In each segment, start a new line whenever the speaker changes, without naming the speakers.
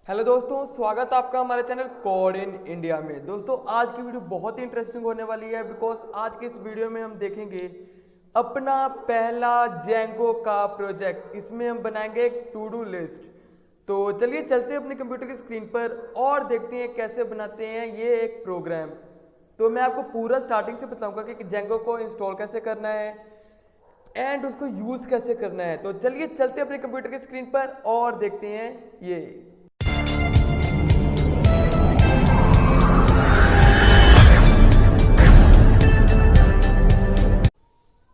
Hello दोस्तों, स्वागत है आपका हमारे चैनल कोड इन इंडिया में। दोस्तों आज की वीडियो बहुत ही इंटरेस्टिंग होने वाली है बिकॉज आज की इस वीडियो में हम देखेंगे अपना पहला जेंगो का प्रोजेक्ट। इसमें हम बनाएंगे एक टू डू लिस्ट। तो चलिए चलते हैं अपने कंप्यूटर की स्क्रीन पर और देखते हैं कैसे बनाते हैं ये एक प्रोग्राम। तो मैं आपको पूरा स्टार्टिंग से बताऊंगा कि जेंगो को इंस्टॉल कैसे करना है एंड उसको यूज़ कैसे करना है। तो चलिए चलते हैं अपने कंप्यूटर की स्क्रीन पर और देखते हैं ये।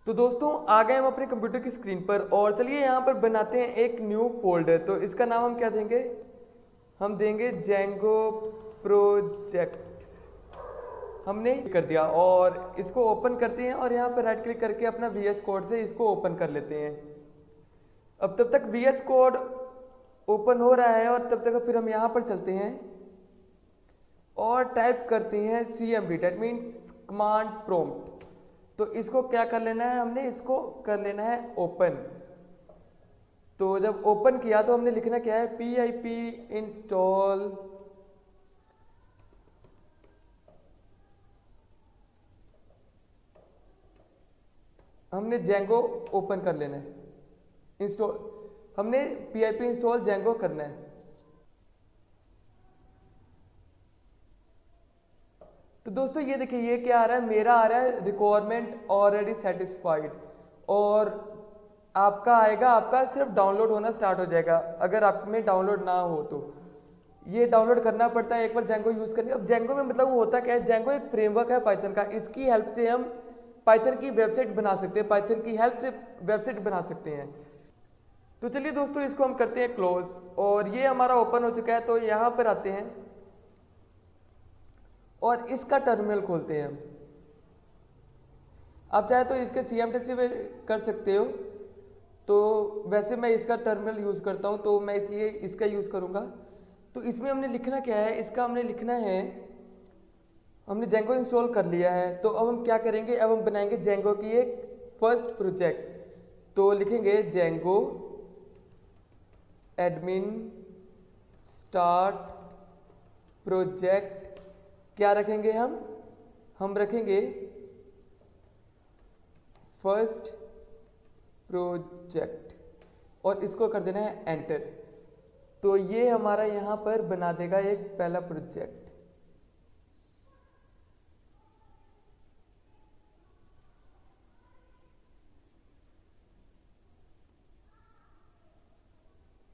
तो दोस्तों आ गए हम अपने कंप्यूटर की स्क्रीन पर और चलिए यहाँ पर बनाते हैं एक न्यू फोल्डर। तो इसका नाम हम क्या देंगे? हम देंगे जेंगो प्रोजेक्ट्स। हमने कर दिया और इसको ओपन करते हैं और यहाँ पर राइट क्लिक करके अपना VS कोड से इसको ओपन कर लेते हैं। अब तब तक VS कोड ओपन हो रहा है और तब तक फिर हम यहाँ पर चलते हैं और टाइप करते हैं CMD, that means command prompt. तो इसको क्या कर लेना है? हमने इसको कर लेना है ओपन। तो जब ओपन किया तो हमने लिखना क्या है? pip इंस्टॉल हमने जेंगो ओपन कर लेना है। इंस्टॉल हमने pip इंस्टॉल जेंगो करना है। तो दोस्तों ये देखिए, ये क्या आ रहा है? मेरा आ रहा है रिक्वायरमेंट ऑलरेडी सेटिस्फाइड और आपका आएगा, आपका सिर्फ डाउनलोड होना स्टार्ट हो जाएगा। अगर आप में डाउनलोड ना हो तो ये डाउनलोड करना पड़ता है एक बार जेंगो यूज करने। अब जेंगो में मतलब वो होता क्या है? जेंगो एक फ्रेमवर्क है पाइथन का। इसकी हेल्प से हम पाइथन की वेबसाइट बना सकते हैं, पाइथन की हेल्प से वेबसाइट बना सकते हैं। तो चलिए दोस्तों इसको हम करते हैं क्लोज और ये हमारा ओपन हो चुका है। तो यहाँ पर आते हैं और इसका टर्मिनल खोलते हैं हम। आप चाहे तो इसके CMD से कर सकते हो, तो वैसे मैं इसका टर्मिनल यूज़ करता हूँ तो मैं इसलिए इसका यूज़ करूँगा। तो इसमें हमने लिखना क्या है? इसका हमने लिखना है, हमने जेंगो इंस्टॉल कर लिया है तो अब हम क्या करेंगे? अब हम बनाएंगे जेंगो की एक फर्स्ट प्रोजेक्ट। तो लिखेंगे जेंगो एडमिन स्टार्ट प्रोजेक्ट। क्या रखेंगे हम रखेंगे फर्स्ट प्रोजेक्ट और इसको कर देना है एंटर। तो ये हमारा यहाँ पर बना देगा एक पहला प्रोजेक्ट।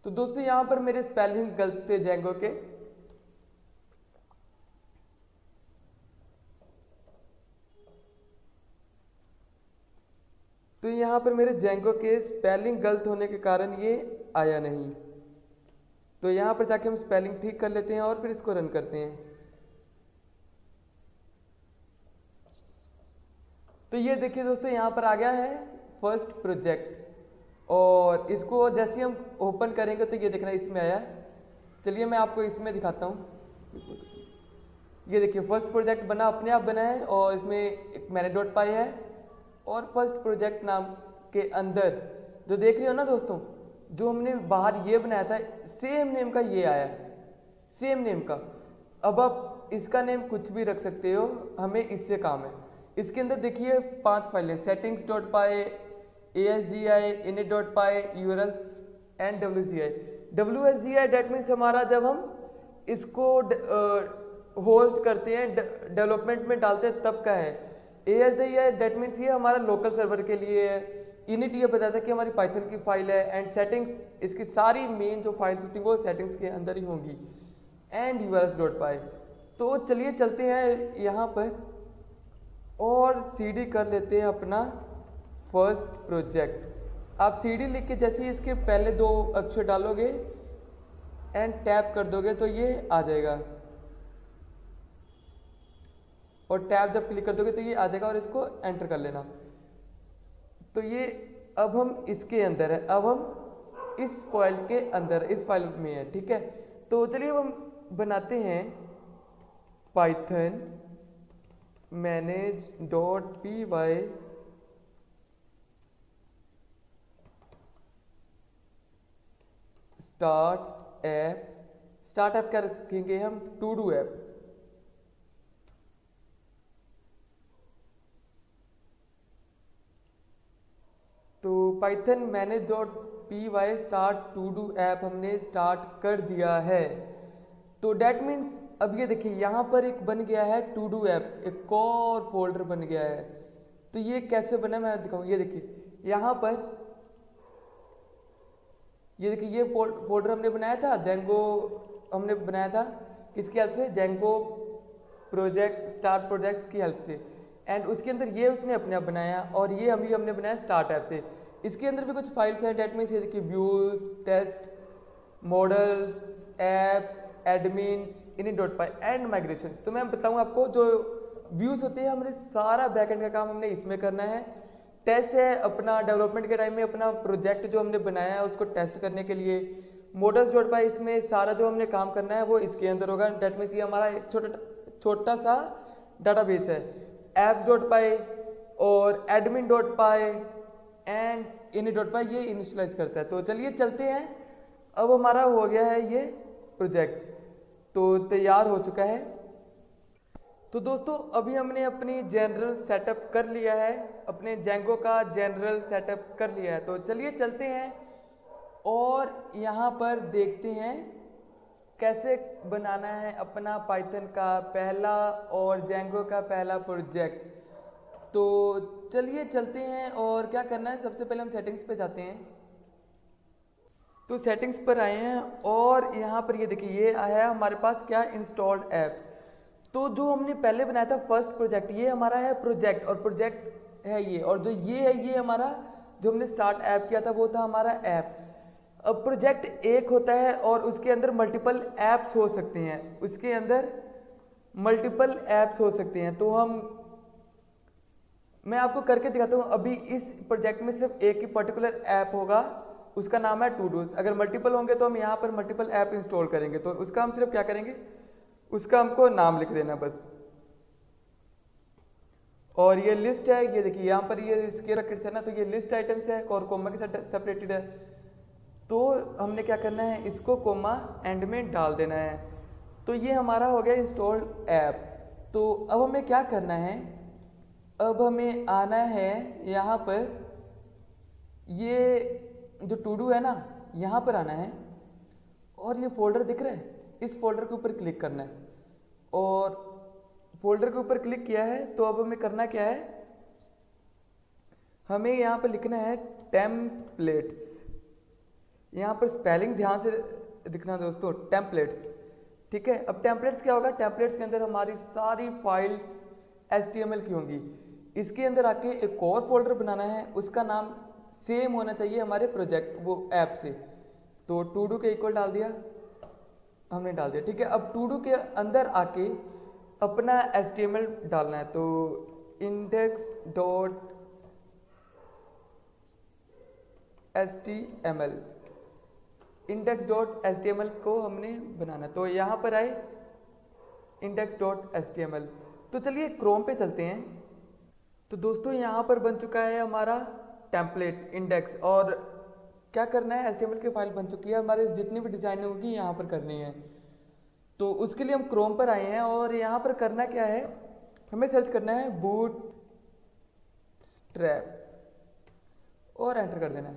तो दोस्तों यहाँ पर मेरे स्पेलिंग गलत थे जेंगो के। तो यहाँ पर मेरे जेंगो के स्पेलिंग गलत होने के कारण ये आया नहीं। तो यहाँ पर जाके हम स्पेलिंग ठीक कर लेते हैं और फिर इसको रन करते हैं। तो ये देखिए दोस्तों यहाँ पर आ गया है फर्स्ट प्रोजेक्ट और इसको जैसे हम ओपन करेंगे तो ये देखना इसमें आया। चलिए मैं आपको इसमें दिखाता हूँ। ये देखिए फर्स्ट प्रोजेक्ट बना, अपने आप बना है और इसमें एक मैंने डॉट पाई है और फर्स्ट प्रोजेक्ट नाम के अंदर जो देख रहे हो ना दोस्तों, जो हमने बाहर ये बनाया था सेम नेम का ये आया, सेम नेम का। अब आप इसका नेम कुछ भी रख सकते हो, हमें इससे काम है। इसके अंदर देखिए 5 फाइलें, settings dot pi, ASGI, init dot pi, URLs and WSGI। WSGI that means हमारा जब हम इसको होस्ट करते हैं, डेवलपमेंट में डालते हैं तब का है। ASGI डेट मीन्स ये हमारा लोकल सर्वर के लिए है। इनिट ये बताता है कि हमारी पाइथन की फाइल है एंड सेटिंग्स, इसकी सारी मेन जो फाइल्स होती हैं वो सेटिंग्स के अंदर ही होंगी एंड URLs डॉट पाई। तो चलिए चलते हैं यहाँ पर और CD कर लेते हैं अपना फर्स्ट प्रोजेक्ट। आप CD लिख के जैसे ही इसके पहले 2 अक्षर डालोगे एंड टैप कर दोगे तो ये आ जाएगा और टैब जब क्लिक कर दोगे तो ये आ जाएगा और इसको एंटर कर लेना। तो ये अब हम इसके अंदर है, अब हम इस फाइल के अंदर, इस फाइल में है, ठीक है। तो चलिए अब हम बनाते हैं Python manage.py start app start app क्या रखेंगे हम, टू डू ऐप। तो Python manage dot P Y start to do app हमने स्टार्ट कर दिया है। तो डैट मीन्स अब ये देखिए यहाँ पर एक बन गया है टू डू ऐप, एक और फोल्डर बन गया है। तो ये कैसे बना मैं दिखाऊँ, ये देखिए यहाँ पर, ये देखिए ये फोल्डर हमने बनाया था जेंगो, हमने बनाया था किसकी हेल्प से, जेंगो प्रोजेक्ट स्टार्ट प्रोजेक्ट्स की हेल्प से। एंड उसके अंदर ये उसने अपने आप बनाया और ये हमने बनाया स्टार्ट ऐप से। इसके अंदर भी कुछ फाइल्स हैं, डेट मीन्स ये देखिए views, test, models, apps, admins, init.py and migrations. तो मैं बताऊँ आपको, जो व्यूज होते हैं हमारे सारा बैकएंड का काम हमने इसमें करना है। टेस्ट है अपना डेवलपमेंट के टाइम में अपना प्रोजेक्ट जो हमने बनाया है उसको टेस्ट करने के लिए। models.py इसमें सारा जो हमने काम करना है वो इसके अंदर होगा। डेट मीन्स ये हमारा एक छोटा सा डाटाबेस है। apps.py और admin.py एंड init.py ये इनिशियलाइज करता है। तो चलिए चलते हैं, अब हमारा हो गया है ये प्रोजेक्ट, तो तैयार हो चुका है। तो दोस्तों अभी हमने अपनी जनरल सेटअप कर लिया है, अपने जेंगो का जनरल सेटअप कर लिया है। तो चलिए चलते हैं और यहाँ पर देखते हैं कैसे बनाना है अपना पाइथन का पहला और जेंगो का पहला प्रोजेक्ट। तो चलिए चलते हैं और क्या करना है, सबसे पहले हम सेटिंग्स पे जाते हैं। तो सेटिंग्स पर आए हैं और यहाँ पर ये देखिए ये आया है हमारे पास क्या, इंस्टॉल्ड एप्स। तो जो हमने पहले बनाया था फर्स्ट प्रोजेक्ट, ये हमारा है प्रोजेक्ट और प्रोजेक्ट है ये, और जो ये है ये हमारा जो हमने स्टार्ट ऐप किया था वो था हमारा ऐप। अब प्रोजेक्ट एक होता है और उसके अंदर मल्टीपल ऐप्स हो सकते हैं, उसके अंदर मल्टीपल ऐप्स हो सकते हैं। तो मैं आपको करके दिखाता हूँ। अभी इस प्रोजेक्ट में सिर्फ एक ही पर्टिकुलर ऐप होगा, उसका नाम है टू डूज। अगर मल्टीपल होंगे तो हम यहाँ पर मल्टीपल ऐप इंस्टॉल करेंगे। तो उसका हम सिर्फ क्या करेंगे, उसका हमको नाम लिख देना बस। और ये लिस्ट है, ये देखिए यहाँ पर ये इसके रैकेट्स है ना, तो ये लिस्ट आइटम्स है और कोमा के साथ सेपरेटेड है। तो हमने क्या करना है, इसको कोमा एंड में डाल देना है। तो ये हमारा हो गया इंस्टॉल्ड ऐप। तो अब हमें क्या करना है, अब हमें आना है यहाँ पर, ये जो टू डू है ना यहाँ पर आना है और ये फोल्डर दिख रहा है, इस फोल्डर के ऊपर क्लिक करना है। और फोल्डर के ऊपर क्लिक किया है तो अब हमें करना क्या है, हमें यहाँ पर लिखना है टेम्पलेट्स। यहाँ पर स्पेलिंग ध्यान से लिखना दोस्तों, टेम्पलेट्स, ठीक है। अब टेम्पलेट्स क्या होगा, टेम्पलेट्स के अंदर हमारी सारी फाइल्स HTML की होंगी। इसके अंदर आके एक और फोल्डर बनाना है, उसका नाम सेम होना चाहिए हमारे प्रोजेक्ट वो ऐप से। तो टू डू के इक्वल डाल दिया, हमने डाल दिया, ठीक है। अब टू डू के अंदर आके अपना HTML डालना है। तो index.html को हमने बनाना। तो यहाँ पर आए index.html। तो चलिए क्रोम पे चलते हैं। तो दोस्तों यहाँ पर बन चुका है हमारा टेम्पलेट इंडेक्स, और क्या करना है, HTML की फाइल बन चुकी है, हमारे जितनी भी डिजाइनिंग होगी यहाँ पर करनी है। तो उसके लिए हम क्रोम पर आए हैं और यहाँ पर करना क्या है, हमें सर्च करना है बूटस्ट्रैप और एंटर कर देना है।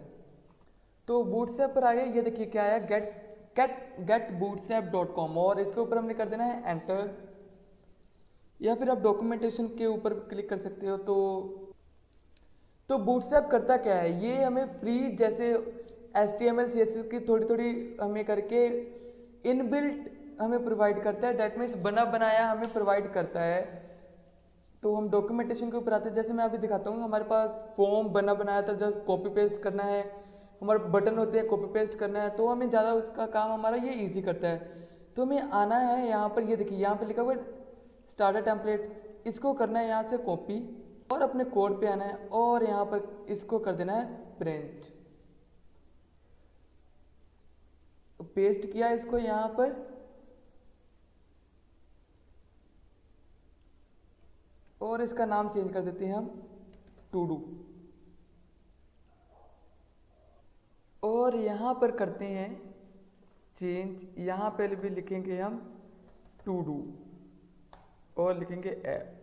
तो बूटस्ट्रैप पर आए, ये देखिए क्या है, getbootstrap.com, और इसके ऊपर हमने कर देना है एंटर, या फिर आप डॉक्यूमेंटेशन के ऊपर क्लिक कर सकते हो। तो बूटस्ट्रैप करता क्या है, ये हमें फ्री जैसे HTML CSS की थोड़ी थोड़ी हमें करके इनबिल्ट हमें प्रोवाइड करता है। डेट मीन्स बना बनाया हमें प्रोवाइड करता है। तो हम डॉक्यूमेंटेशन के ऊपर आते हैं, जैसे मैं अभी दिखाता हूँ, हमारे पास फॉर्म बना बनाया था, जब कॉपी पेस्ट करना है, हमारे बटन होते हैं कॉपी पेस्ट करना है, तो हमें ज़्यादा उसका काम हमारा ये ईजी करता है। तो हमें आना है यहाँ पर, ये देखिए यहाँ पर लिखा हुआ है स्टार्टर टेम्पलेट्स, इसको करना है यहाँ से कॉपी और अपने कोड पे आना है और यहाँ पर इसको कर देना है प्रिंट। पेस्ट किया इसको यहाँ पर, और इसका नाम चेंज कर देते हैं हम टू डू, और यहाँ पर करते हैं चेंज, यहाँ पे भी लिखेंगे हम टू डू और लिखेंगे ऐप।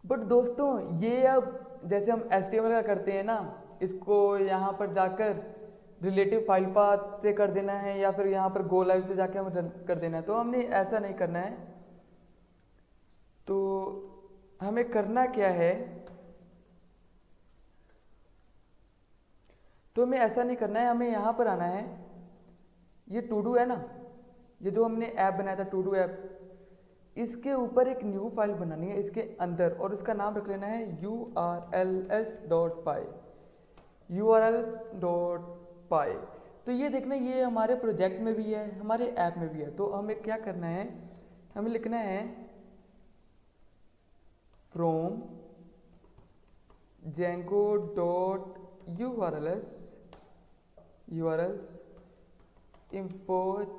बट दोस्तों ये अब जैसे हम HTML का करते हैं ना, इसको यहाँ पर जाकर रिलेटिव फाइल पाथ से कर देना है या फिर यहाँ पर गो लाइव से जाके हम रन कर देना है, तो हमने ऐसा नहीं करना है। तो हमें करना क्या है, तो हमें ऐसा नहीं करना है, हमें यहाँ पर आना है। ये टू डू है ना, ये जो हमने ऐप बनाया था टू डू ऐप, इसके ऊपर एक न्यू फाइल बनानी है इसके अंदर, और इसका नाम रख लेना है urls.py, urls.py। तो ये देखना, ये हमारे प्रोजेक्ट में भी है, हमारे ऐप में भी है। तो हमें क्या करना है, हमें लिखना है फ्रॉम django.urls इंपोर्ट,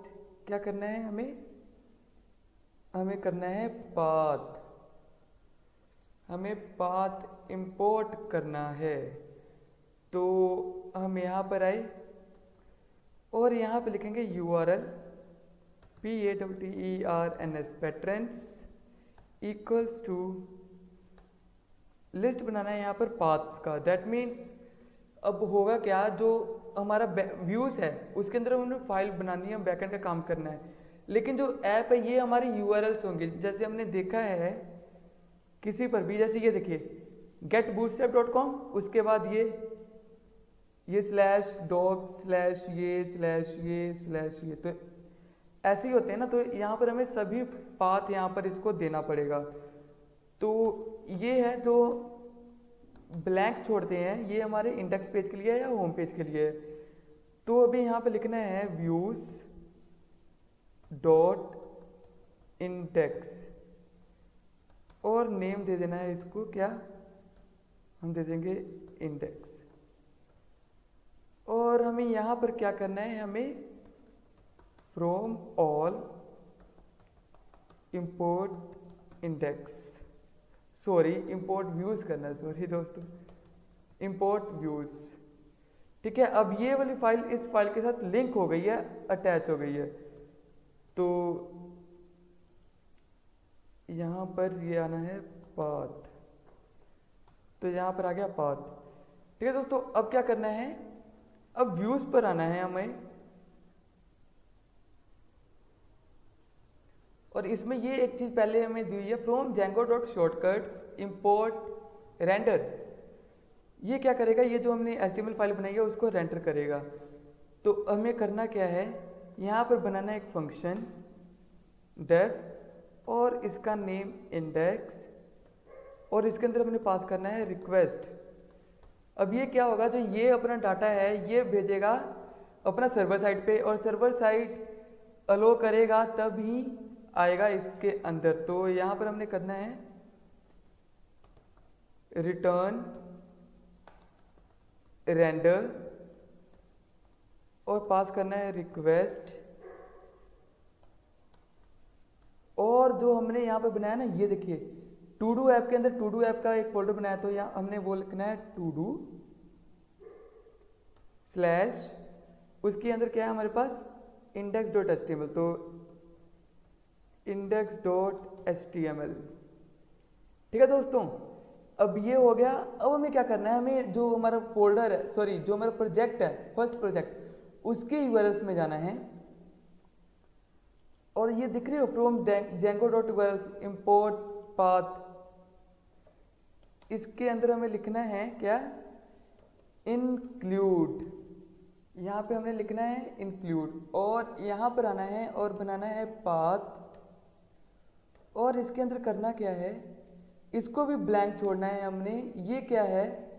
क्या करना है हमें करना है पाथ, हमें पाथ इंपोर्ट करना है। तो हम यहाँ पर आए और यहाँ पे लिखेंगे URL PATTERNS patrons equals to list बनाना है यहाँ पर पाथ्स का। दैट मीन्स अब होगा क्या, जो हमारा व्यूज है उसके अंदर हमने फाइल बनानी है, बैकएंड का काम करना है। लेकिन जो ऐप है ये हमारी URLs होंगे, जैसे हमने देखा है किसी पर भी, जैसे ये देखिए getbootstrap.com, उसके बाद ये स्लैश डॉग स्लैश ये, तो ऐसे ही होते हैं ना। तो यहाँ पर हमें सभी पाथ यहाँ पर इसको देना पड़ेगा। तो ये है जो ब्लैंक छोड़ते हैं, ये हमारे इंडेक्स पेज के लिए है या होम पेज के लिए है। तो अभी यहाँ पे लिखना है व्यूज डॉट इंडेक्स और नेम दे देना है इसको, क्या हम दे देंगे इंडेक्स। और हमें यहाँ पर क्या करना है, हमें from all import index, sorry import views करना है, सॉरी दोस्तों, इंपोर्ट व्यूज। ठीक है, अब ये वाली फाइल इस फाइल के साथ लिंक हो गई है, अटैच हो गई है। तो यहाँ पर ये आना है पाथ, तो यहाँ पर आ गया पाथ। ठीक है दोस्तों, अब क्या करना है, अब व्यूज पर आना है हमें, और इसमें ये एक चीज पहले हमें दी हुई है, फ्रॉम django.shortcuts इंपोर्ट रेंडर। ये क्या करेगा, ये जो हमने HTML फाइल बनाई है उसको रेंडर करेगा। तो हमें करना क्या है, यहाँ पर बनाना है एक फंक्शन डेफ और इसका नेम इंडेक्स, और इसके अंदर हमने पास करना है रिक्वेस्ट। अब ये क्या होगा, जो ये अपना डाटा है ये भेजेगा अपना सर्वर साइड पे, और सर्वर साइड अलो करेगा तभी आएगा इसके अंदर। तो यहाँ पर हमने करना है रिटर्न रेंडर और पास करना है रिक्वेस्ट। और जो हमने यहाँ पे बनाया ना, ये देखिए टू डू ऐप के अंदर टू डू ऐप का एक फोल्डर बनाया, तो यहाँ हमने वो लिखना है टू डू स्लैश, उसके अंदर क्या है हमारे पास index.html, तो index.html। ठीक है दोस्तों, अब ये हो गया। अब हमें क्या करना है, हमें जो हमारा फोल्डर है, सॉरी जो हमारा प्रोजेक्ट है, फर्स्ट प्रोजेक्ट, उसके URLs में जाना है। और ये दिख रही हो फ्रॉम django.urls इंपोर्ट पाथ, इसके अंदर हमें लिखना है क्या, इंक्लूड। यहाँ पे हमने लिखना है इंक्लूड, और यहाँ पर आना है और बनाना है पाथ, और इसके अंदर करना क्या है, इसको भी ब्लैंक छोड़ना है हमने। ये क्या है,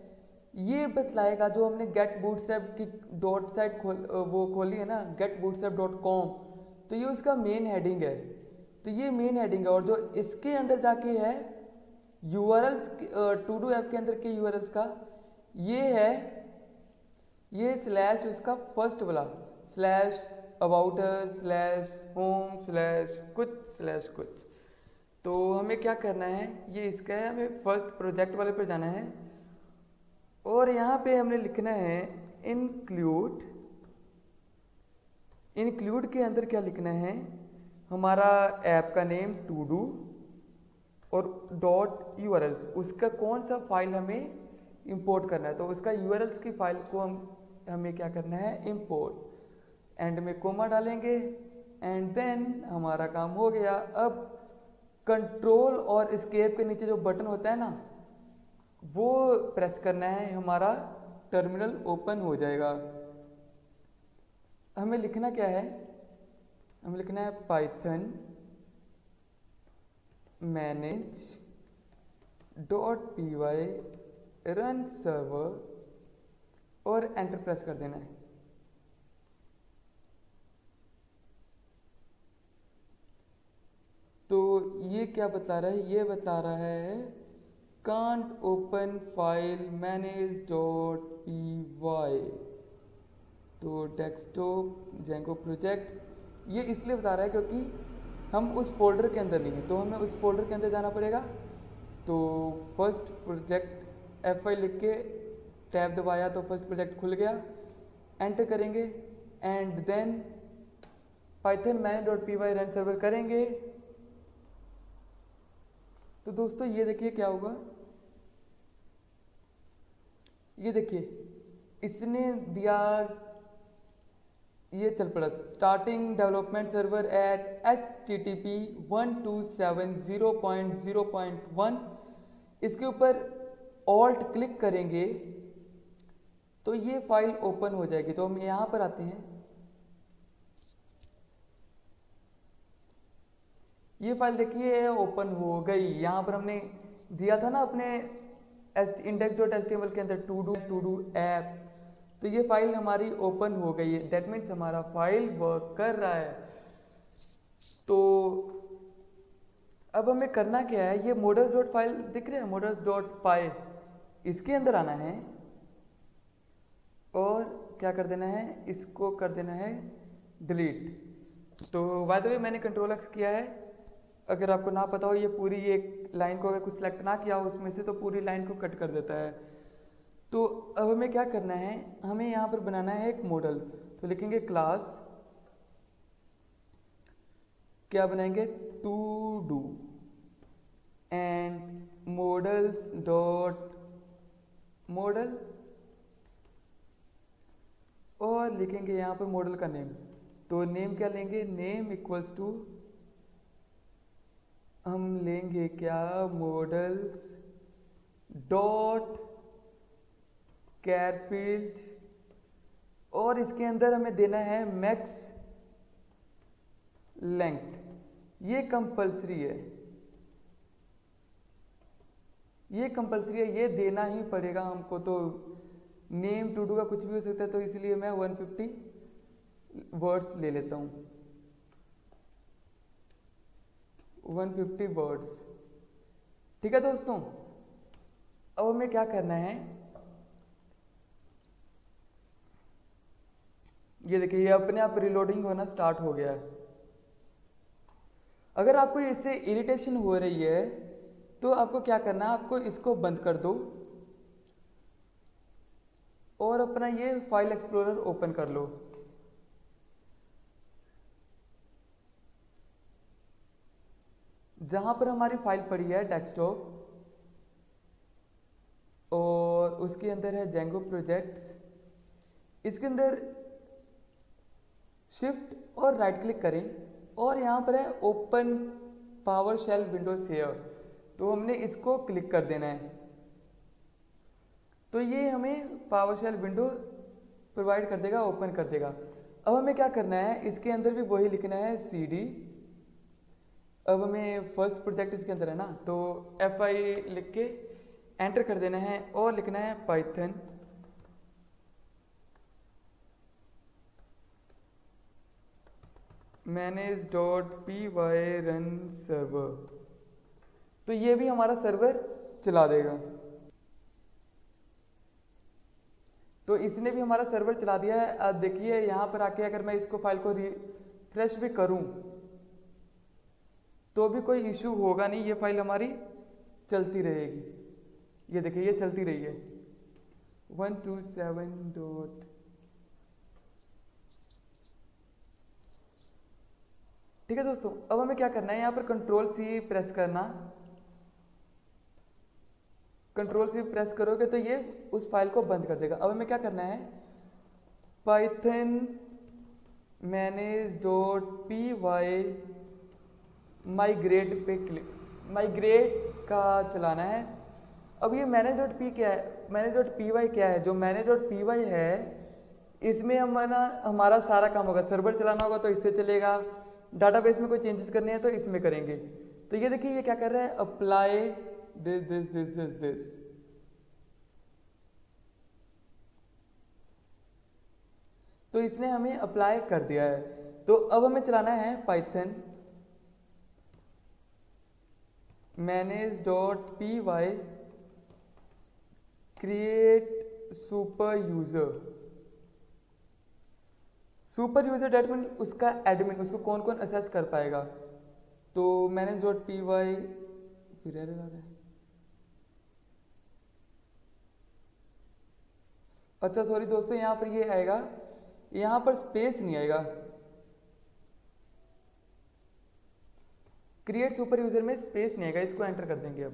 ये बतलाएगा जो हमने गेट बूटस्ट्रैप की डॉट साइट खोली है ना, getbootstrap.com, तो ये उसका मेन हेडिंग है। तो ये मेन हेडिंग है, और जो इसके अंदर जाके है URLs टू डू ऐप के अंदर के URLs का, ये है ये स्लैश उसका फर्स्ट वाला slash about slash home slash कुछ। तो हमें क्या करना है, ये इसका है, हमें फर्स्ट प्रोजेक्ट वाले पर जाना है, और यहाँ पे हमने लिखना है इंक्लूड के अंदर क्या लिखना है, हमारा ऐप का नेम टू डू और डॉट यूआरएल्स, उसका कौन सा फाइल हमें इंपोर्ट करना है, तो उसका यूआरएल्स की फाइल को हमें क्या करना है, इंपोर्ट। एंड में कोमा डालेंगे एंड देन हमारा काम हो गया। अब कंट्रोल और एस्केप के नीचे जो बटन होता है ना, वो प्रेस करना है, हमारा टर्मिनल ओपन हो जाएगा। हमें लिखना क्या है, हमें लिखना है Python manage dot py run server और एंटर प्रेस कर देना है। तो ये क्या बता रहा है, ये बता रहा है can't open file manage dot py। तो डेस्कटॉप जेंगो प्रोजेक्ट्स, ये इसलिए बता रहा है क्योंकि हम उस फोल्डर के अंदर नहीं है, तो हमें उस फोल्डर के अंदर जाना पड़ेगा। तो फर्स्ट प्रोजेक्ट F5 लिख के टैब दबाया तो फर्स्ट प्रोजेक्ट खुल गया, एंटर करेंगे and then python manage dot py run server करेंगे। तो दोस्तों ये देखिए क्या होगा, ये देखिए इसने दिया, ये चल पड़ा starting development server at http 1270.0.1। इसके ऊपर ऑल्ट क्लिक करेंगे तो ये फाइल ओपन हो जाएगी। तो हम यहां पर आते हैं, ये फाइल देखिए ओपन हो गई। यहां पर हमने दिया था ना अपने index.html के अंदर टू डू ऐप, तो ये फाइल हमारी ओपन हो गई है। दैट मीन्स हमारा फाइल वर्क कर रहा है। तो अब हमें करना क्या है, ये models डॉट फाइल दिख रहे हैं, models डॉट py, इसके अंदर आना है और क्या कर देना है, इसको कर देना है डिलीट। तो बाय द वे मैंने कंट्रोल X किया है, अगर आपको ना पता हो, ये पूरी एक लाइन को अगर कुछ सेलेक्ट ना किया हो उसमें से तो पूरी लाइन को कट कर देता है। तो अब हमें क्या करना है, हमें यहाँ पर बनाना है एक मॉडल। तो लिखेंगे क्लास, क्या बनाएंगे, to do and models dot model और लिखेंगे यहाँ पर मॉडल का नेम। तो नेम क्या लेंगे, नेम इक्वल्स टू हम लेंगे क्या, मॉडल्स डॉट कैरफील्ड और इसके अंदर हमें देना है मैक्स लेंथ। ये कंपलसरी है, ये कंपलसरी है, ये देना ही पड़ेगा हमको। तो नेम टू डू का कुछ भी हो सकता है, तो इसलिए मैं 150 वर्ड्स ले लेता हूं, 150 वर्ड्स। ठीक है दोस्तों, अब हमें क्या करना है, ये देखिए ये अपने आप रिलोडिंग होना स्टार्ट हो गया है। अगर आपको इससे इरिटेशन हो रही है तो आपको क्या करना है, आपको इसको बंद कर दो और अपना ये फाइल एक्सप्लोरर ओपन कर लो। जहां पर हमारी फाइल पड़ी है डेस्कटॉप और उसके अंदर है जेंगो प्रोजेक्ट्स, इसके अंदर शिफ्ट और राइट क्लिक करें और यहाँ पर है open PowerShell Windows here, तो हमने इसको क्लिक कर देना है। तो ये हमें पावर शेल विंडो प्रोवाइड कर देगा, ओपन कर देगा। अब हमें क्या करना है, इसके अंदर भी वही लिखना है cd। अब हमें फर्स्ट प्रोजेक्ट इसके अंदर है ना, तो F5 लिख के एंटर कर देना है और लिखना है Python manage dot py run server. तो ये भी हमारा सर्वर चला देगा। तो इसने भी हमारा सर्वर चला दिया है। अब देखिए यहाँ पर आके अगर मैं इसको फाइल को रिफ्रेश भी करूं तो भी कोई इश्यू होगा नहीं, ये फाइल हमारी चलती रहेगी। ये देखिए ये चलती रही है 127 ठीक है दोस्तों, अब हमें क्या करना है, यहाँ पर कंट्रोल सी प्रेस करना। कंट्रोल सी प्रेस करोगे तो ये उस फाइल को बंद कर देगा। अब हमें क्या करना है, पाइथन manage.py माइग्रेट पे क्लिक, माइग्रेट का चलाना है। अब ये manage.py क्या है, manage.py क्या है, जो manage.py है इसमें हमारा सारा काम होगा। सर्वर चलाना होगा तो इससे चलेगा, डाटाबेस में कोई चेंजेस करने हैं तो इसमें करेंगे। तो ये देखिए ये क्या कर रहा है, apply this this this this this. तो इसने हमें अप्लाई कर दिया है। तो अब हमें चलाना है Python manage.py create super user. Super user that mean उसका एडमिन, उसको कौन कौन असेस कर पाएगा। तो manage.py फिर एरर आ रहा है। अच्छा सॉरी दोस्तों, यहाँ पर ये आएगा, यहाँ पर स्पेस नहीं आएगा। क्रिएट सुपर यूजर में स्पेस नहीं आएगा, इसको एंटर कर देंगे। अब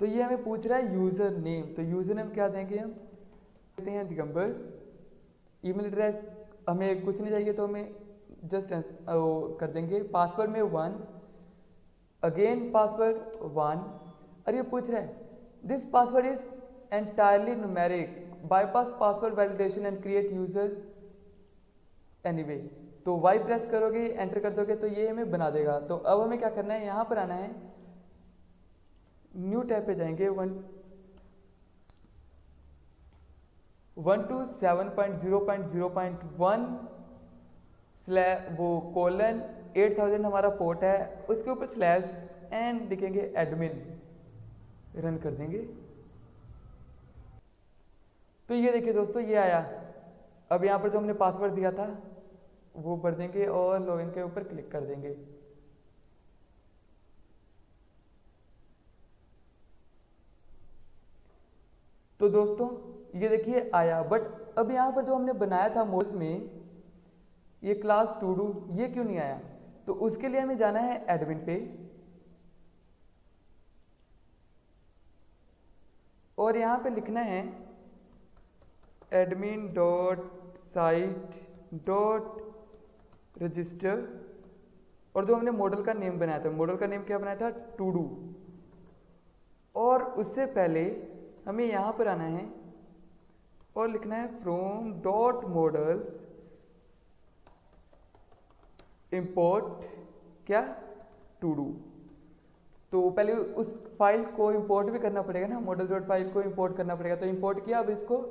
तो ये हमें पूछ रहा है यूजर नेम, तो यूजर नेम क्या देंगे, हम देते हैं दिगंबर। ईमेल एड्रेस हमें कुछ नहीं चाहिए तो हमें जस्ट कर देंगे। पासवर्ड में 1, अगेन पासवर्ड 1। और ये पूछ रहा है this password is entirely numeric, bypass password validation and create user anyway. तो वाई प्रेस करोगे, एंटर कर दोगे तो ये हमें बना देगा। तो अब हमें क्या करना है, यहाँ पर आना है, न्यू टैब पे जाएंगे, 127.0.0.1 वो कोलन 8000 हमारा पोर्ट है, उसके ऊपर स्लैश एंड लिखेंगे एडमिन, रन कर देंगे। तो ये देखिए दोस्तों ये आया। अब यहाँ पर जो हमने पासवर्ड दिया था वो भर देंगे और लॉगिन के ऊपर क्लिक कर देंगे। तो दोस्तों ये देखिए आया, बट अब यहाँ पर जो हमने बनाया था मोड्स में ये क्लास टू डू, ये क्यों नहीं आया। तो उसके लिए हमें जाना है एडमिन पे और यहाँ पे लिखना है admin.site.register और जो हमने मॉडल का नेम बनाया था, मॉडल का नेम क्या बनाया था, टू डू। और उससे पहले हमें यहाँ पर आना है और लिखना है फ्रॉम डॉट मॉडल्स इंपोर्ट क्या, टू डू। तो पहले उस फाइल को इंपोर्ट भी करना पड़ेगा ना, मॉडल डॉट फाइल को इंपोर्ट करना पड़ेगा। तो इंपोर्ट किया। अब इसको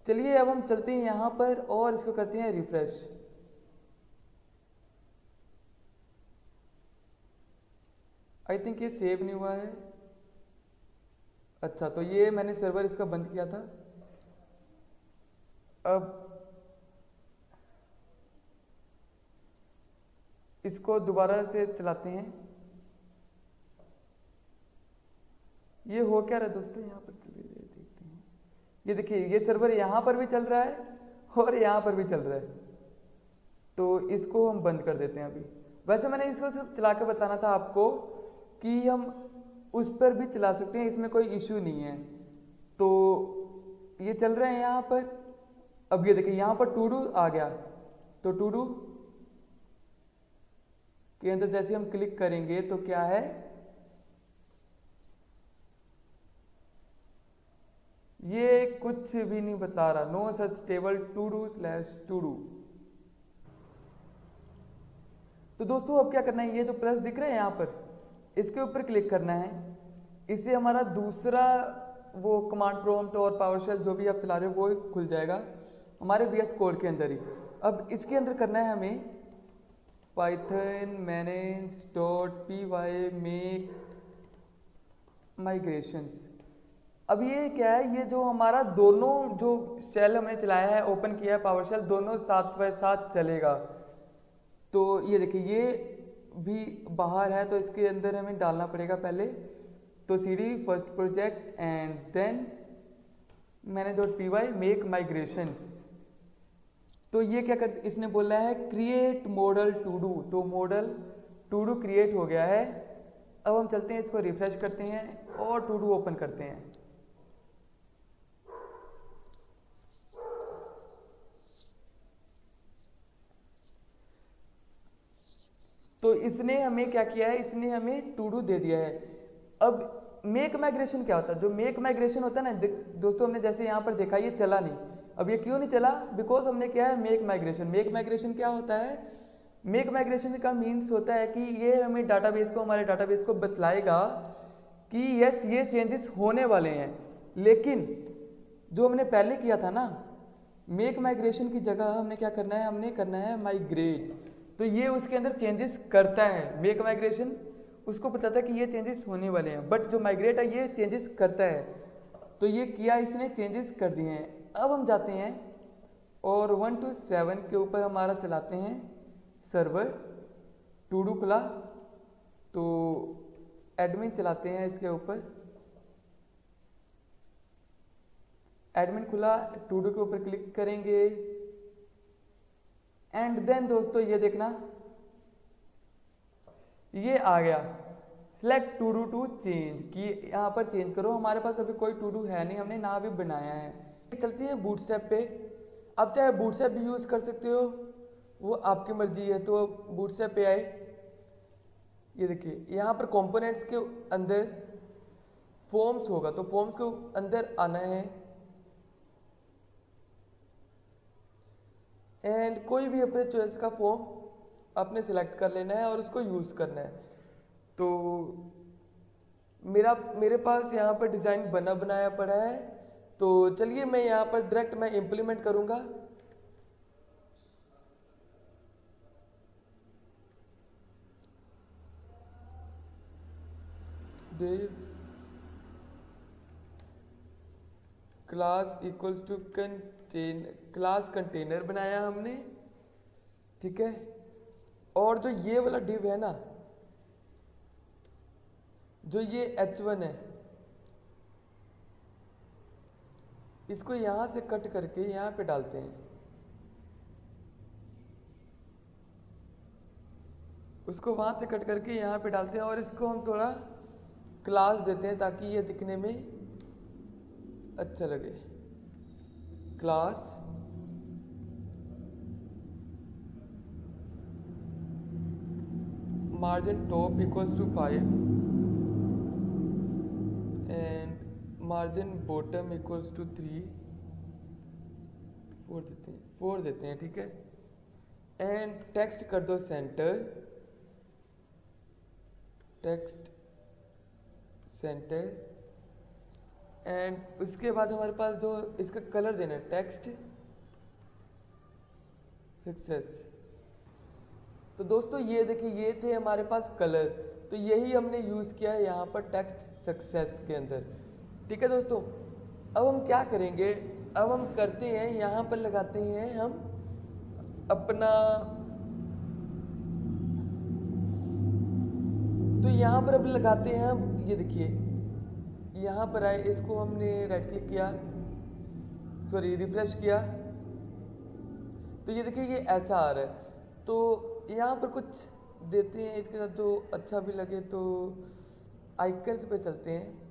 चलिए अब हम चलते हैं यहाँ पर और इसको करते हैं रिफ्रेश। आई थिंक ये सेव नहीं हुआ है। अच्छा, तो ये मैंने सर्वर इसका बंद किया था। अब इसको दोबारा से चलाते हैं। ये हो क्या रहा है दोस्तों, यहाँ पर चलिए देखते हैं। ये देखिए ये सर्वर यहाँ पर भी चल रहा है और यहाँ पर भी चल रहा है। तो इसको हम बंद कर देते हैं अभी। वैसे मैंने इसको सिर्फ चला के बताना था आपको कि हम उस पर भी चला सकते हैं, इसमें कोई इश्यू नहीं है। तो ये चल रहा है यहाँ पर। अब ये देखिए यहाँ पर टू डू आ गया। तो टू डू के अंदर जैसे हम क्लिक करेंगे तो क्या है, ये कुछ भी नहीं बता रहा, no such table to do slash to do. तो दोस्तों अब क्या करना है, ये जो प्लस दिख रहा है यहाँ पर इसके ऊपर क्लिक करना है। इससे हमारा दूसरा वो कमांड प्रॉम्प्ट और पावरशेल जो भी आप चला रहे हो वो खुल जाएगा हमारे VS कोड के अंदर ही। अब इसके अंदर करना है हमें पाइथन manage.py मेक माइग्रेशंस। अब ये क्या है, ये जो हमारा दोनों जो शेल हमने चलाया है, ओपन किया है पावरशेल, दोनों साथ बाय साथ चलेगा। तो ये देखिए ये भी बाहर है तो इसके अंदर हमें डालना पड़ेगा पहले। तो cd first project and then मैनेज.py मेक माइग्रेशंस। तो ये क्या कर इसने बोला है क्रिएट मॉडल टू डू, तो मॉडल टू डू क्रिएट हो गया है। अब हम चलते हैं, इसको रिफ्रेश करते हैं और टू डू ओपन करते हैं। तो इसने हमें क्या किया है, इसने हमें टू डू दे दिया है। अब मेक माइग्रेशन क्या होता है, जो मेक माइग्रेशन होता है ना दोस्तों, हमने जैसे यहाँ पर देखा ये चला नहीं। अब ये क्यों नहीं चला, बिकॉज हमने क्या है मेक माइग्रेशन। मेक माइग्रेशन क्या होता है, मेक माइग्रेशन का मीन्स होता है कि ये हमें डाटाबेस को, हमारे डाटाबेस को बतलाएगा कि यस ये चेंजेस होने वाले हैं। लेकिन जो हमने पहले किया था ना, मेक माइग्रेशन की जगह हमने क्या करना है, हमने करना है माइग्रेट। तो ये उसके अंदर चेंजेस करता है। मेक माइग्रेशन उसको बताता है कि ये चेंजेस होने वाले हैं, बट जो माइग्रेट है ये चेंजेस करता है। तो ये किया, इसने चेंजेस कर दिए हैं। अब हम जाते हैं और 1 to 7 के ऊपर हमारा चलाते हैं सर्वर। टू डू खुला तो एडमिन चलाते हैं इसके ऊपर। एडमिन खुला, टू डू के ऊपर क्लिक करेंगे एंड देन दोस्तों ये देखना ये आ गया select to do to change, कि यहाँ पर चेंज करो। हमारे पास अभी कोई टू डू है नहीं, हमने ना भी बनाया है। चलती है बूटस्ट्रैप पे। अब चाहे बूटस्ट्रैप भी यूज कर सकते हो, वो आपकी मर्जी है। तो बूटस्ट्रैप पे आए, ये देखिए यहाँ पर कंपोनेंट्स के अंदर फॉर्म्स होगा, तो फॉर्म्स के अंदर आना है एंड कोई भी अपने चॉइस का फॉर्म आपने सिलेक्ट कर लेना है और उसको यूज करना है। तो मेरे पास यहाँ पर डिजाइन बना बनाया पड़ा है, तो चलिए मैं यहाँ पर डायरेक्ट मैं इंप्लीमेंट करूंगा। Class equals to class container बनाया हमने, ठीक है। और जो ये वाला डिव है ना, जो ये h1 है, इसको यहां से कट करके यहां पे डालते हैं। उसको वहां से कट करके यहां पे डालते हैं और इसको हम थोड़ा क्लास देते हैं ताकि ये दिखने में अच्छा लगे। Class margin top equals to 5 and margin bottom equals to 3, 4 देते हैं, ठीक है। एंड टेक्स्ट कर दो सेंटर, टेक्स्ट सेंटर। एंड उसके बाद हमारे पास जो इसका कलर देना है, टेक्स्ट सक्सेस। तो दोस्तों ये देखिए ये थे हमारे पास कलर, तो यही हमने यूज किया है यहाँ पर टेक्स्ट सक्सेस के अंदर, ठीक है दोस्तों। अब हम क्या करेंगे, अब हम करते हैं यहाँ पर लगाते हैं हम अपना, तो यहाँ पर अब लगाते हैं हम, ये देखिए यहाँ पर आए, इसको हमने राइट क्लिक किया, सॉरी रिफ्रेश किया, तो ये देखिए ये ऐसा आ रहा है। तो यहाँ पर कुछ देते हैं इसके साथ जो अच्छा भी लगे, तो आइकन्स पे चलते हैं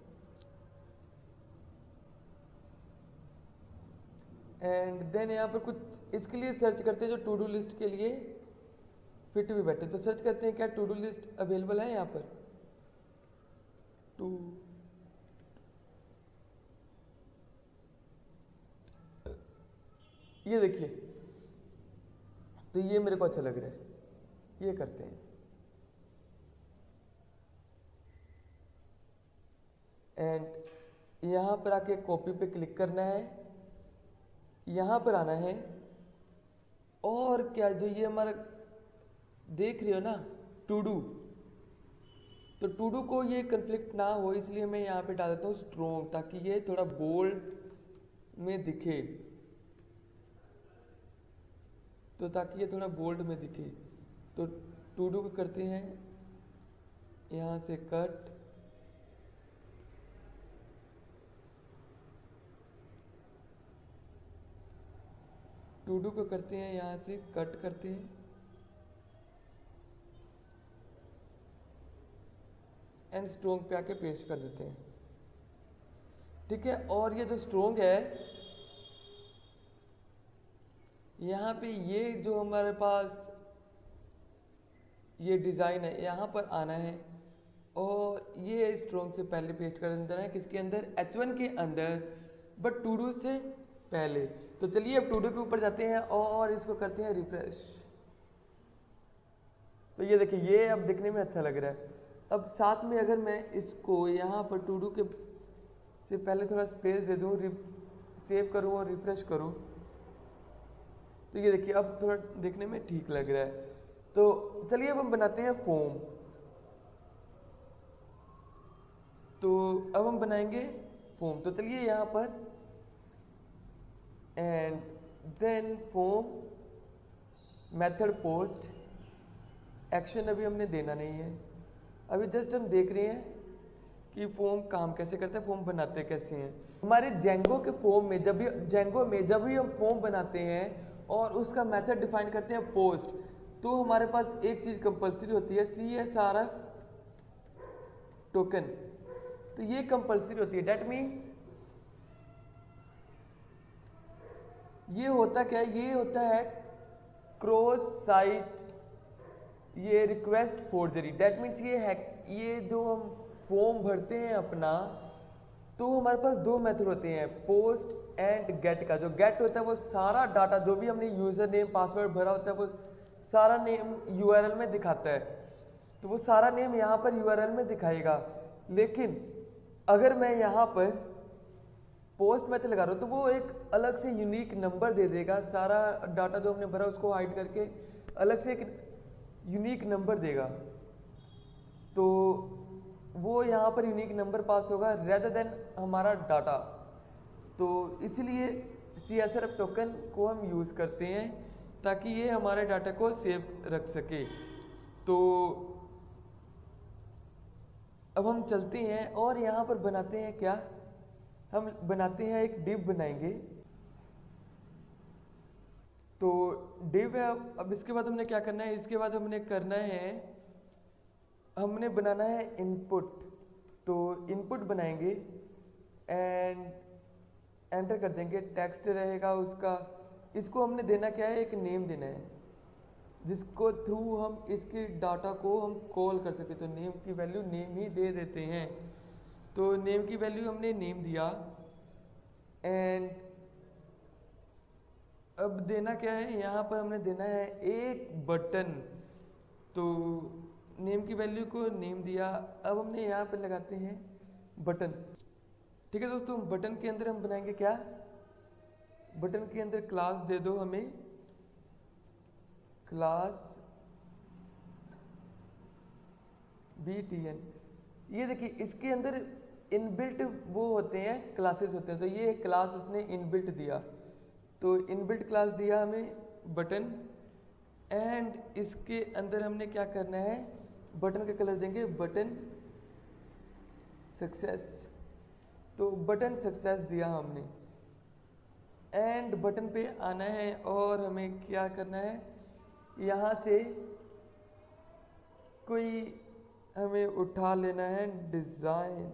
एंड देन यहाँ पर कुछ इसके लिए सर्च करते हैं जो टू डू लिस्ट के लिए फिट भी बैठे। तो सर्च करते हैं क्या टू डू लिस्ट अवेलेबल है यहाँ पर। ये देखिए, तो ये मेरे को अच्छा लग रहा है, ये करते हैं। एंड यहाँ पर आके कॉपी पे क्लिक करना है, यहाँ पर आना है और क्या जो ये हमारा देख रहे हो ना टू डू, तो टू डू को ये कन्फ्लिक्ट ना हो इसलिए मैं यहाँ पे डाल देता हूँ स्ट्रोंग, ताकि ये थोड़ा बोल्ड में दिखे, तो ताकि ये थोड़ा बोल्ड में दिखे। तो टू डू को करते हैं यहाँ से कट टू डू को करते हैं यहाँ से कट करते हैं एंड स्ट्रोंग पे आके पेस्ट कर देते हैं। ठीक है, और ये जो स्ट्रोंग है यहाँ पे ये जो हमारे पास ये डिज़ाइन है यहाँ पर आना है और ये स्ट्रोंग से पहले पेस्ट कर देना है किसके अंदर, H1 के अंदर, बट टू डू से पहले। तो चलिए अब टू डू के ऊपर जाते हैं और इसको करते हैं रिफ्रेश। तो ये देखिए ये अब दिखने में अच्छा लग रहा है। अब साथ में अगर मैं इसको यहाँ पर टू डू के से पहले थोड़ा स्पेस दे दूँ, सेव करूँ और रिफ्रेश करूँ, तो ये देखिए अब थोड़ा देखने में ठीक लग रहा है। तो चलिए अब हम बनाते हैं फॉर्म। तो अब हम बनाएंगे फॉर्म। तो चलिए यहाँ पर and then form method post, action अभी हमने देना नहीं है, अभी जस्ट हम देख रहे हैं कि फॉर्म काम कैसे करता है, फॉर्म बनाते कैसे हैं। हमारे जेंगो के फॉर्म में जब भी हम फॉर्म बनाते हैं और उसका मेथड डिफाइन करते हैं पोस्ट, तो हमारे पास एक चीज़ कंपलसरी होती है, CSRF टोकन। तो ये कंपलसरी होती है। डेट मीन्स ये होता क्या है, ये होता है क्रॉस साइट ये रिक्वेस्ट फोर्जरी। डेट मीन्स ये है, ये जो हम फॉर्म भरते हैं अपना, तो हमारे पास दो मेथड होते हैं, पोस्ट एंड गेट का। जो गेट होता है वो सारा डाटा जो भी हमने यूजर नेम पासवर्ड भरा होता है वो सारा नेम URL में दिखाता है, तो वो सारा नेम यहाँ पर URL में दिखाएगा। लेकिन अगर मैं यहाँ पर पोस्ट मेथड लगा रहा हूँ तो वो एक अलग से यूनिक नंबर दे देगा, सारा डाटा जो हमने भरा उसको हाइड करके अलग से एक यूनिक नंबर देगा। तो वो यहाँ पर यूनिक नंबर पास होगा रेदर देन हमारा डाटा। तो इसलिए CSRF टोकन को हम यूज़ करते हैं ताकि ये हमारे डाटा को सेव रख सके। तो अब हम चलते हैं और यहाँ पर बनाते हैं क्या, हम बनाते हैं एक डिव बनाएंगे। तो डिव है। अब इसके बाद हमने क्या करना है, इसके बाद हमने करना है, हमने बनाना है इनपुट। तो इनपुट बनाएंगे एंड एंटर कर देंगे, टेक्स्ट रहेगा उसका। इसको हमने देना क्या है, एक नेम देना है जिसको थ्रू हम इसके डाटा को हम कॉल कर सके। तो नेम की वैल्यू नेम ही दे देते हैं। तो नेम की वैल्यू हमने नेम दिया एंड अब देना क्या है, यहाँ पर हमने देना है एक बटन। तो नेम की वैल्यू को नेम दिया, अब हमने यहाँ पे लगाते हैं बटन। ठीक है दोस्तों, बटन के अंदर हम बनाएंगे क्या, बटन के अंदर क्लास दे दो हमें, क्लास BTN। ये देखिए इसके अंदर इनबिल्ट वो होते हैं, क्लासेस होते हैं। तो ये क्लास उसने इनबिल्ट दिया, तो इनबिल्ट क्लास दिया हमें बटन एंड इसके अंदर हमने क्या करना है, बटन का कलर देंगे बटन सक्सेस। तो बटन सक्सेस दिया हमने एंड बटन पे आना है और हमें क्या करना है, यहाँ से कोई हमें उठा लेना है डिज़ाइन।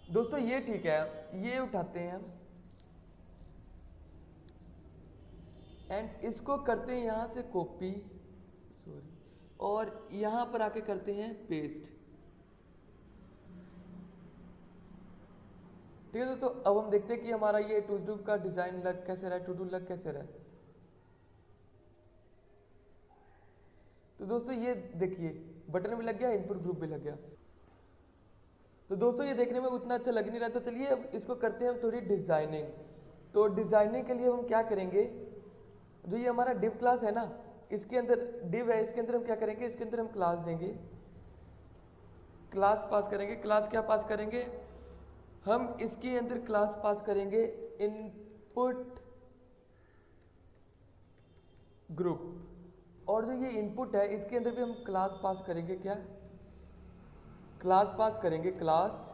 दोस्तों ये ठीक है, ये उठाते हैं हम एंड इसको करते हैं यहाँ से कॉपी, सॉरी, और यहाँ पर आके करते हैं पेस्ट। ठीक है दोस्तों, अब हम देखते हैं कि हमारा ये टू डू का डिजाइन लग कैसे रहा है, टू डू लग कैसे रहा है। तो दोस्तों ये देखिए बटन भी लग गया, इनपुट ग्रुप भी लग गया। तो दोस्तों ये देखने में उतना अच्छा लग नहीं रहा, तो चलिए अब इसको करते हैं हम थोड़ी डिजाइनिंग। तो डिज़ाइनिंग के लिए हम क्या करेंगे, जो ये हमारा div क्लास है ना, इसके अंदर div है, इसके अंदर हम क्या करेंगे, इसके अंदर हम क्लास देंगे, क्लास पास करेंगे। क्लास क्या पास करेंगे, हम इसके अंदर क्लास पास करेंगे इनपुट ग्रुप। और जो ये इनपुट है इसके अंदर भी हम क्लास पास करेंगे, क्या क्लास पास करेंगे, क्लास।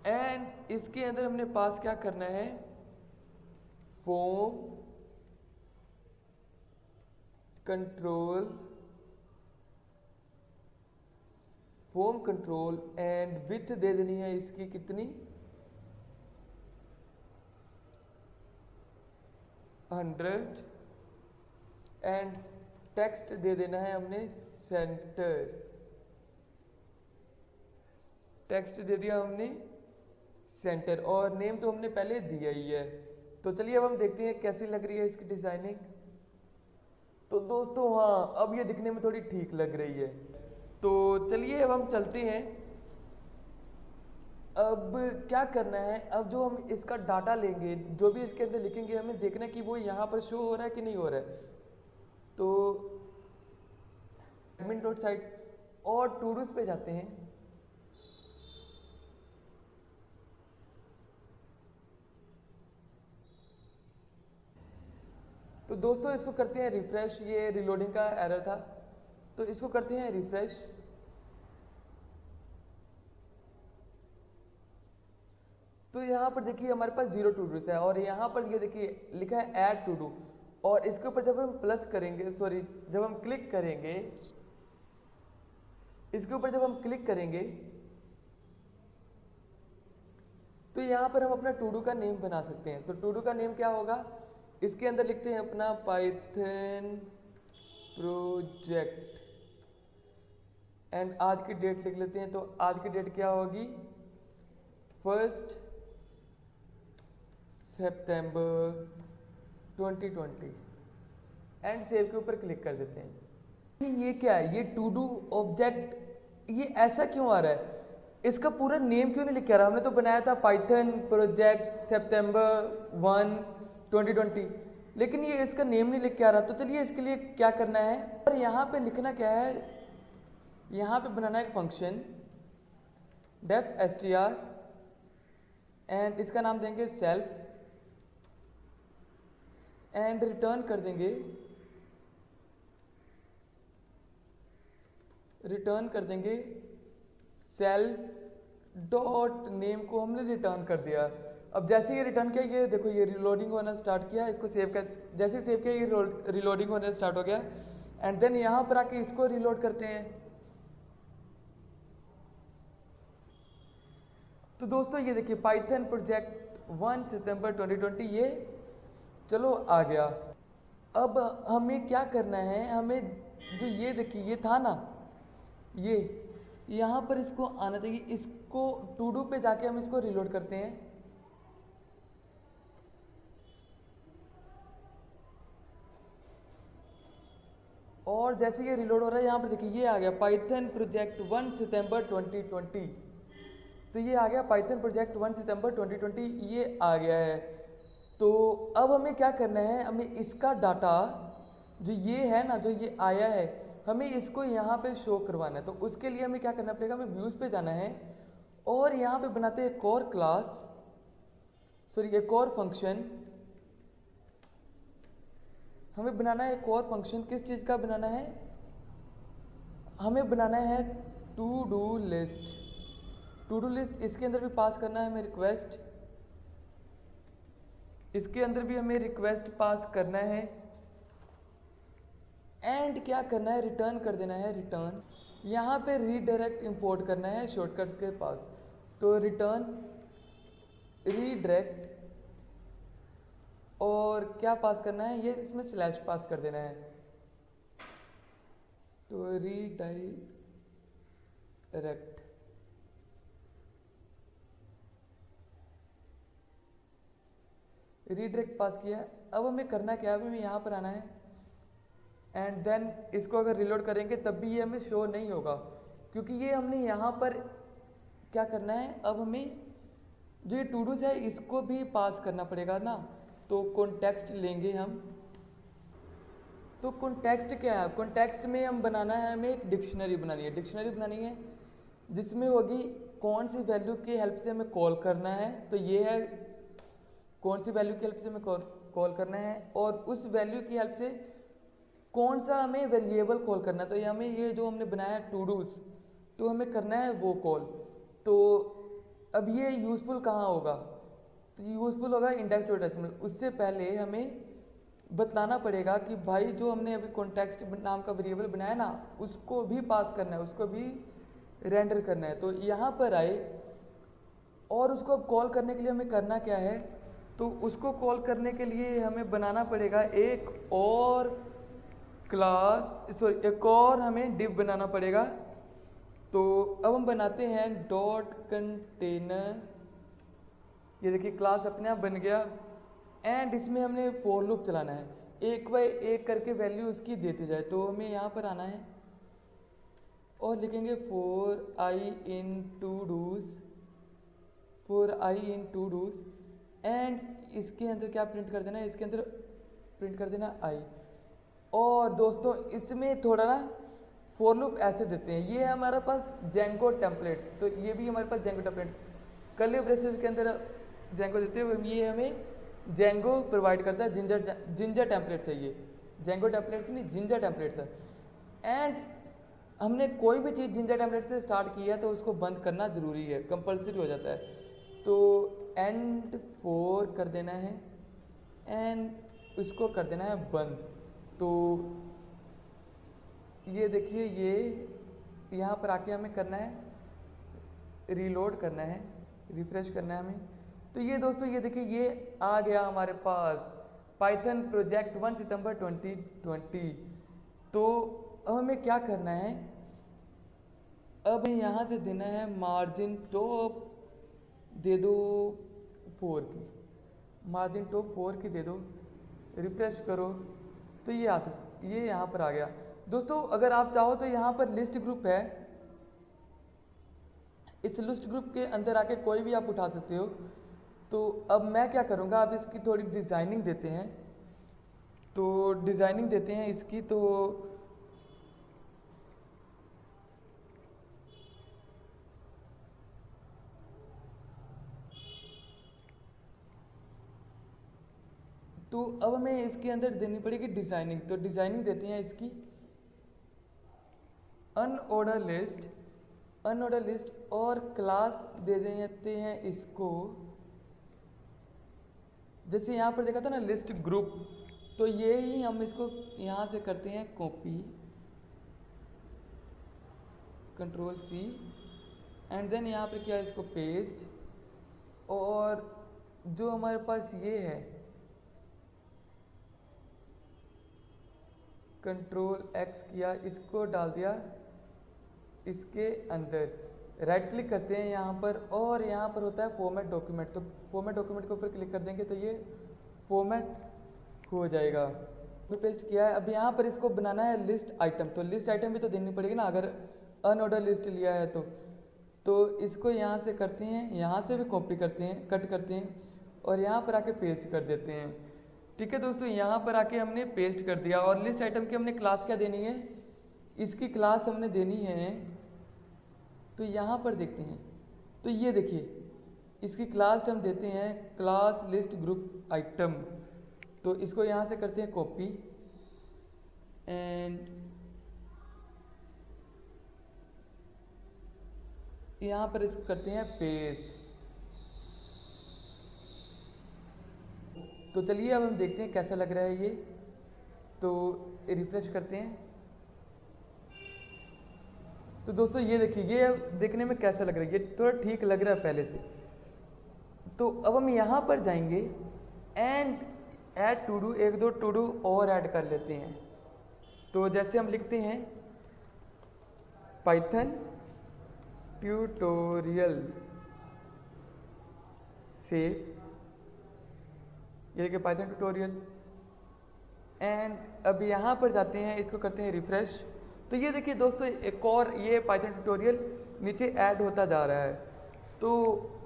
एंड इसके अंदर हमने पास क्या करना है, फॉर्म कंट्रोल एंड विथ दे देनी है इसकी कितनी, 100। एंड टेक्स्ट दे देना है हमने सेंटर, टेक्स्ट दे दिया हमने सेंटर, और नेम तो हमने पहले दिया ही है। तो चलिए अब हम देखते हैं कैसी लग रही है इसकी डिजाइनिंग। तो दोस्तों हाँ, अब ये दिखने में थोड़ी ठीक लग रही है। तो चलिए अब हम चलते हैं। अब क्या करना है, अब जो हम इसका डाटा लेंगे, जो भी इसके अंदर लिखेंगे, हमें देखना है कि वो यहाँ पर शो हो रहा है कि नहीं हो रहा है। तो admin.site और टूडूज पे जाते हैं। तो दोस्तों इसको करते हैं रिफ्रेश, ये रिलोडिंग का एरर था, तो इसको करते हैं रिफ्रेश। तो यहाँ पर देखिए हमारे पास 0 टू डूज है, और यहाँ पर ये देखिए लिखा है ऐड टू डू, और इसके ऊपर जब हम प्लस करेंगे, सॉरी जब हम क्लिक करेंगे, इसके ऊपर जब हम क्लिक करेंगे तो यहाँ पर हम अपना टू डू का नेम बना सकते हैं। तो टू डू का नेम क्या होगा, इसके अंदर लिखते हैं अपना पाइथन प्रोजेक्ट, एंड आज की डेट लिख लेते हैं। तो आज की डेट क्या होगी, 1 सितंबर 2020, एंड सेव के ऊपर क्लिक कर देते हैं। ये क्या है, ये टू डू ऑब्जेक्ट, ये ऐसा क्यों आ रहा है, इसका पूरा नेम क्यों नहीं लिख रहा। हमने तो बनाया था पाइथन प्रोजेक्ट सितंबर 1 2020, लेकिन ये इसका नेम नहीं लिख के आ रहा। तो चलिए इसके लिए क्या करना है, और यहाँ पे लिखना क्या है, यहाँ पे बनाना एक फंक्शन डेफ str, एंड इसका नाम देंगे सेल्फ, एंड रिटर्न कर देंगे, सेल्फ डॉट नेम को हमने रिटर्न कर दिया। अब जैसे ये रिटर्न किया, ये देखो ये रिलोडिंग होना स्टार्ट किया, इसको सेव कर, जैसे सेव किया ये रिलोडिंग होना स्टार्ट हो गया, एंड देन यहाँ पर आके इसको रिलोड करते हैं। तो दोस्तों ये देखिए पाइथन प्रोजेक्ट 1 सितंबर 2020, ये चलो आ गया। अब हमें क्या करना है, हमें जो ये देखिए ये था ना, ये यहाँ पर इसको आना चाहिए, इसको टू डू पे जाके हम इसको रिलोड करते हैं। और जैसे ये रिलोड हो रहा है, यहाँ पर देखिए ये आ गया पाइथन प्रोजेक्ट 1 सितंबर 2020। तो ये आ गया पाइथन प्रोजेक्ट 1 सितंबर 2020, ये आ गया है। तो अब हमें क्या करना है, हमें इसका डाटा जो ये है ना, जो ये आया है, हमें इसको यहाँ पे शो करवाना है। तो उसके लिए हमें क्या करना पड़ेगा, हमें व्यूज़ पे जाना है, और यहाँ पे बनाते हैं एक और क्लास, सॉरी एक और फंक्शन। हमें बनाना है एक और फंक्शन, किस चीज़ का बनाना है, हमें बनाना है to do list. To do list इसके अंदर भी पास करना है हमें रिक्वेस्ट, इसके अंदर भी हमें रिक्वेस्ट पास करना है, एंड क्या करना है, रिटर्न कर देना है रिटर्न। यहाँ पे रीडायरेक्ट इंपोर्ट करना है शॉर्टकट्स के पास। तो रिटर्न रीडायरेक्ट, और क्या पास करना है, ये इसमें स्लैश पास कर देना है। तो रीडायरेक्ट, रीडायरेक्ट पास किया। अब हमें करना क्या है, हमें यहाँ पर आना है, एंड देन इसको अगर रिलोड करेंगे तब भी ये हमें शो नहीं होगा, क्योंकि ये हमने यहाँ पर क्या करना है, अब हमें जो ये टू डूज है इसको भी पास करना पड़ेगा ना, तो कॉन्टेक्स्ट लेंगे हम। तो कॉन्टेक्स्ट क्या है, कॉन्टेक्स्ट में हम बनाना है, हमें एक डिक्शनरी बनानी है। डिक्शनरी बनानी है जिसमें होगी कौन सी वैल्यू की हेल्प से हमें कॉल करना है, तो ये है कौन सी वैल्यू की हेल्प से हमें कॉल करना है, और उस वैल्यू की हेल्प से कौन सा हमें वेरिएबल कॉल करना है। तो ये हमें ये जो हमने बनाया है टू डूज, तो हमें करना है वो कॉल। तो अब ये यूज़फुल कहाँ होगा, तो यूज़फुल होगा इंडेक्स डॉट एचटीएमएल। उससे पहले हमें बतलाना पड़ेगा कि भाई जो हमने अभी कॉन्टेक्स्ट नाम का वेरिएबल बनाया ना, उसको भी पास करना है, उसको भी रेंडर करना है। तो यहाँ पर आए और उसको अब कॉल करने के लिए हमें करना क्या है, तो उसको कॉल करने के लिए हमें बनाना पड़ेगा एक और क्लास, सॉरी एक और हमें डिव बनाना पड़ेगा। तो अब हम बनाते हैं डॉट कंटेनर, ये देखिए क्लास अपने आप बन गया, एंड इसमें हमने फॉर लूप चलाना है, एक बाय एक करके वैल्यू उसकी देते जाए। तो हमें यहाँ पर आना है और लिखेंगे for I in to dos, for I in to dos, and इसके अंदर क्या प्रिंट कर देना है, इसके अंदर प्रिंट कर देना आई। और दोस्तों इसमें थोड़ा ना फॉर लूप ऐसे देते हैं, ये है हमारे पास जेंगो टेम्पलेट्स, तो ये भी हमारे पास जेंगो टेम्पलेट कर्ली ब्रेसेस के अंदर जेंगो देते हैं, ये हमें जेंगो प्रोवाइड करता है। जिंजर टेम्पलेट्स है ये, जेंगो टेम्पलेट्स नहीं जिंजर टेम्पलेट्स है। एंड हमने कोई भी चीज़ जिंजर टेम्पलेट से स्टार्ट की है तो उसको बंद करना जरूरी है, कंपलसरी हो जाता है। तो एंड फोर कर देना है एंड उसको कर देना है बंद। तो ये देखिए ये यहाँ पर आके हमें करना है, रीलोड करना है, रिफ्रेश करना है हमें। तो ये दोस्तों ये देखिए ये आ गया हमारे पास पाइथन प्रोजेक्ट 1 सितंबर 2020। तो अब हमें क्या करना है, अब यहाँ से देना है मार्जिन टॉप दे दो 4 की, मार्जिन टॉप 4 की दे दो, रिफ्रेश करो तो ये ये यहाँ पर आ गया। दोस्तों अगर आप चाहो तो यहाँ पर लिस्ट ग्रुप है, इस लिस्ट ग्रुप के अंदर आके कोई भी आप उठा सकते हो। तो अब मैं क्या करूँगा, अब इसकी थोड़ी डिज़ाइनिंग देते हैं, तो डिज़ाइनिंग देते हैं इसकी। तो अब हमें इसके अंदर देनी पड़ेगी डिज़ाइनिंग। तो डिज़ाइनिंग देते हैं इसकी अनऑर्डर लिस्ट, अनऑर्डर लिस्ट, और क्लास दे देते हैं इसको, जैसे यहाँ पर देखा था ना लिस्ट ग्रुप, तो ये ही हम इसको यहाँ से करते हैं copy, control C, and then यहाँ पर किया इसको पेस्ट, और जो हमारे पास ये है कंट्रोल एक्स किया, इसको डाल दिया इसके अंदर। राइट क्लिक करते हैं यहाँ पर, और यहाँ पर होता है फॉर्मेट डॉक्यूमेंट, तो फॉर्मेट डॉक्यूमेंट के ऊपर क्लिक कर देंगे तो ये फॉर्मेट हो जाएगा। तो पेस्ट किया है। अब यहाँ पर इसको बनाना है लिस्ट आइटम, तो लिस्ट आइटम भी तो देनी पड़ेगी ना अगर अनऑर्डर लिस्ट लिया है तो इसको यहाँ से करते हैं, यहाँ से भी कॉपी करते हैं, कट करते हैं, और यहाँ पर आके पेस्ट कर देते हैं। ठीक है दोस्तों, यहाँ पर आके हमने पेस्ट कर दिया। और लिस्ट आइटम की हमने क्लास क्या देनी है, इसकी क्लास हमने देनी है, तो यहाँ पर देखते हैं। तो ये देखिए इसकी क्लास हम देते हैं क्लास लिस्ट ग्रुप आइटम, तो इसको यहाँ से करते हैं कॉपी एंड यहाँ पर इसको करते हैं पेस्ट। तो चलिए अब हम देखते हैं कैसा लग रहा है ये, तो रिफ्रेश करते हैं। तो दोस्तों ये देखिए ये अब देखने में कैसा लग रहा है, ये थोड़ा ठीक लग रहा है पहले से। तो अब हम यहाँ पर जाएंगे एंड ऐड टू डू, एक दो टू डू और ऐड कर लेते हैं। तो जैसे हम लिखते हैं पाइथन ट्यूटोरियल से, ये देखिए पाइथन ट्यूटोरियल, एंड अब यहाँ पर जाते हैं, इसको करते हैं रिफ्रेश। तो ये देखिए दोस्तों एक और ये पाइथन ट्यूटोरियल नीचे ऐड होता जा रहा है। तो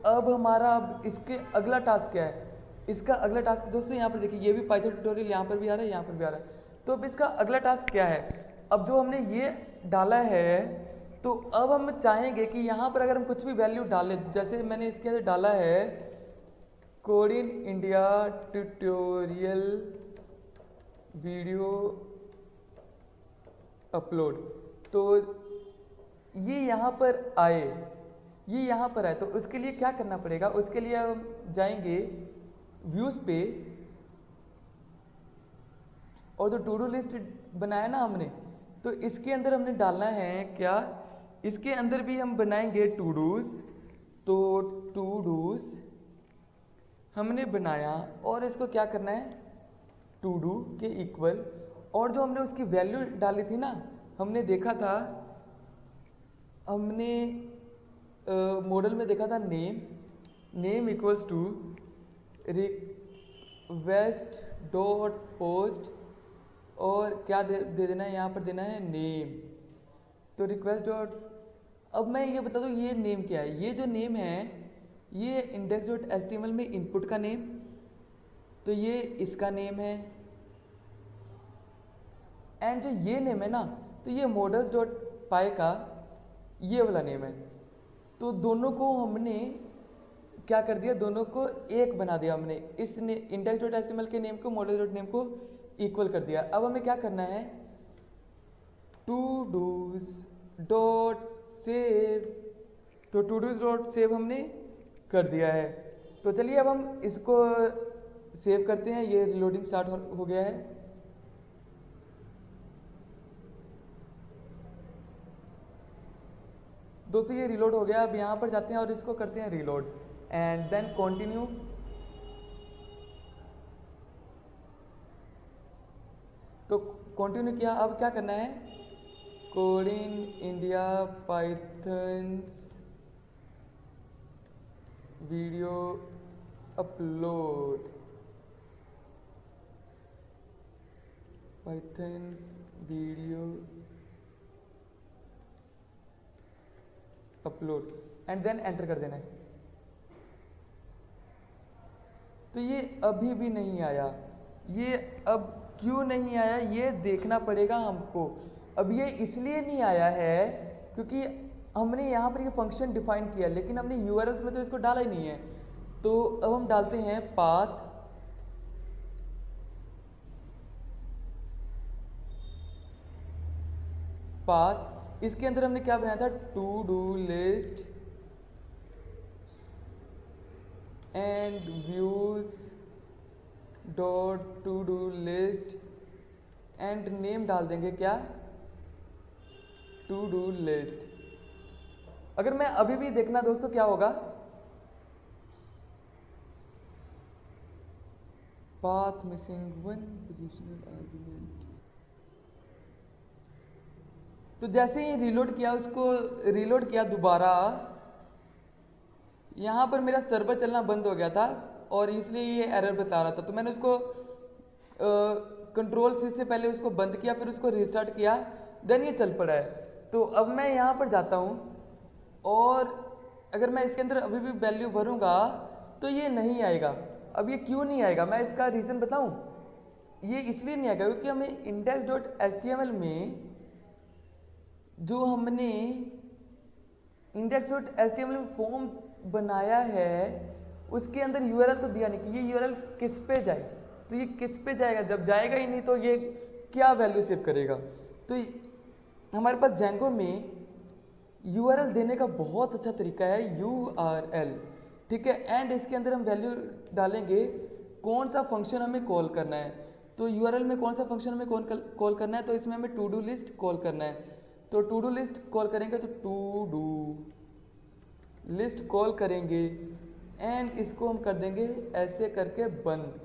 अब हमारा अब इसके अगला टास्क क्या है? इसका अगला टास्क दोस्तों यहाँ पर देखिए, ये भी पाइथन ट्यूटोरियल यहाँ पर भी आ रहा है, यहाँ पर भी आ रहा है। तो अब इसका अगला टास्क क्या है? अब जो हमने ये डाला है, तो अब हम चाहेंगे कि यहाँ पर अगर हम कुछ भी वैल्यू डालें, जैसे मैंने इसके अंदर डाला है code in India tutorial video upload, तो ये यहाँ पर आए, ये यहाँ पर आए, तो उसके लिए क्या करना पड़ेगा? उसके लिए हम जाएंगे व्यूज पे, और जो टू डू लिस्ट बनाया ना हमने, तो इसके अंदर हमने डालना है क्या? इसके अंदर भी हम बनाएंगे टू डूज। तो टू डूज हमने बनाया और इसको क्या करना है? टू डू के इक्वल, और जो हमने उसकी वैल्यू डाली थी ना, हमने देखा था, हमने मॉडल में देखा था name equals to request dot post, और क्या दे देना है यहाँ पर? देना है नेम। तो रिक्वेस्ट डॉट, अब मैं ये बता दूँ ये नेम क्या है? ये जो नेम है ये इंडेक्स डॉट एचटीएमएल में इनपुट का नेम, तो ये इसका नेम है, एंड जो ये नेम है ना, तो ये मॉडल्स डॉट पाई का ये वाला नेम है। तो दोनों को हमने क्या कर दिया? दोनों को एक बना दिया हमने। इस इंडेक्स डॉट एचटीएमएल के नेम को मॉडल डॉट नेम को इक्वल कर दिया। अब हमें क्या करना है? टू डूज डॉट सेव, तो टू डूज डॉट सेव हमने कर दिया है। तो चलिए अब हम इसको सेव करते हैं। ये रिलोडिंग स्टार्ट हो गया है। दोस्तों ये रिलोड हो गया। अब यहाँ पर जाते हैं और इसको करते हैं रिलोड, एंड देन कंटिन्यू। तो कंटिन्यू किया। अब क्या करना है? Code in India pythons video upload, pythons video upload, and then enter कर देना है। तो ये अभी भी नहीं आया। ये अब क्यों नहीं आया ये देखना पड़ेगा हमको। अब ये इसलिए नहीं आया है क्योंकि हमने यहाँ पर ये फंक्शन डिफाइन किया, लेकिन हमने यूआरएल्स में तो इसको डाला ही नहीं है। तो अब हम डालते हैं पाथ, पाथ इसके अंदर हमने क्या बनाया था? To do list and views dot to do list, and name डाल देंगे क्या? To do list. अगर मैं अभी भी देखना दोस्तों क्या होगा? Path missing one positional argument. तो जैसे ही रिलोड किया, उसको रिलोड किया दोबारा, यहाँ पर मेरा सर्वर चलना बंद हो गया था और इसलिए ये एरर बता रहा था। तो मैंने उसको कंट्रोल सी से पहले उसको बंद किया, फिर उसको रिस्टार्ट किया, देन ये चल पड़ा है। तो अब मैं यहाँ पर जाता हूँ और अगर मैं इसके अंदर अभी भी वैल्यू भरूंगा तो ये नहीं आएगा। अब ये क्यों नहीं आएगा? मैं इसका रीज़न बताऊँ। ये इसलिए नहीं आएगा क्योंकि हमें इंडेक्स डॉट एचटीएमएल में जो हमने इंडेक्स डॉट एचटीएमएल में फॉर्म बनाया है उसके अंदर यूआरएल तो दिया नहीं कि ये यूआरएल किस पे जाए। तो ये किस पे जाएगा? जब जाएगा ही नहीं तो ये क्या वैल्यू सेव करेगा? तो हमारे पास जेंगो में यूआरएल देने का बहुत अच्छा तरीका है यूआरएल, ठीक है। एंड इसके अंदर हम वैल्यू डालेंगे कौन सा फंक्शन हमें कॉल करना है। तो यूआरएल में कौन सा फंक्शन हमें कॉल करना है, तो इसमें हमें टू डू लिस्ट कॉल करना है। तो टू डू लिस्ट कॉल करेंगे तो टू डू लिस्ट कॉल करेंगे एंड इसको हम कर देंगे ऐसे करके बंद।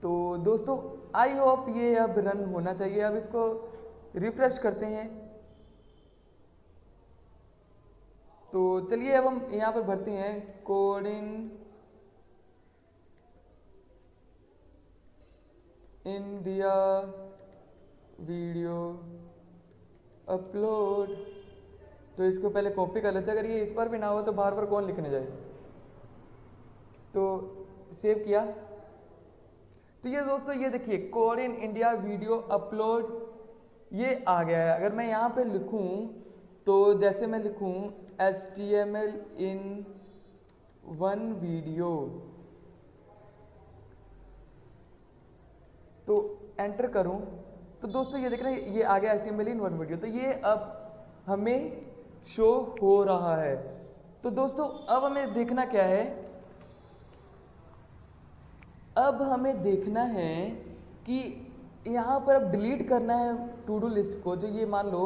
तो दोस्तों आई होप ये अब रन होना चाहिए। अब इसको रिफ्रेश करते हैं। तो चलिए अब हम यहाँ पर भरते हैं code in India video upload तो इसको पहले कॉपी कर लेते हैं, अगर ये इस पर भी ना हो तो बार बार कौन लिखने जाए। तो सेव किया। तो ये दोस्तों ये देखिए code in India video upload ये आ गया है। अगर मैं यहाँ पे लिखूँ तो जैसे मैं लिखूँ HTML इन वन वीडियो, तो एंटर करूँ तो दोस्तों ये देख रहे हैं ये आ गया HTML इन वन वीडियो। तो ये अब हमें शो हो रहा है। तो दोस्तों अब हमें देखना क्या है, अब हमें देखना है कि यहाँ पर अब डिलीट करना है टू डू लिस्ट को। जो ये मान लो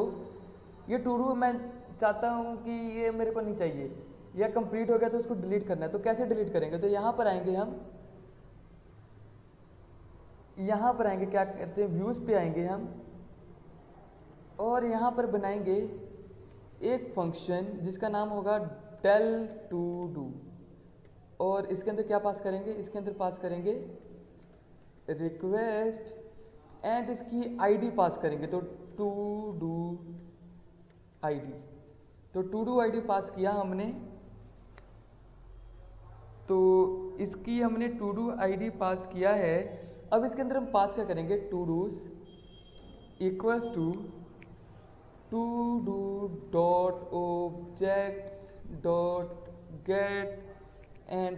ये टू डू मैं चाहता हूँ कि ये मेरे को नहीं चाहिए, यह कंप्लीट हो गया तो उसको डिलीट करना है। तो कैसे डिलीट करेंगे, तो यहाँ पर आएंगे हम, यहाँ पर आएंगे क्या कहते हैं व्यूज़ पे आएंगे हम, और यहाँ पर बनाएंगे एक फंक्शन जिसका नाम होगा del to do। और इसके अंदर क्या पास करेंगे, इसके अंदर पास करेंगे रिक्वेस्ट एंड इसकी आईडी पास करेंगे। तो टू डू आईडी, तो टू डू आईडी पास किया हमने। तो इसकी हमने टू डू आईडी पास किया है। अब इसके अंदर हम पास क्या करेंगे, to dos equals to do dot objects dot get and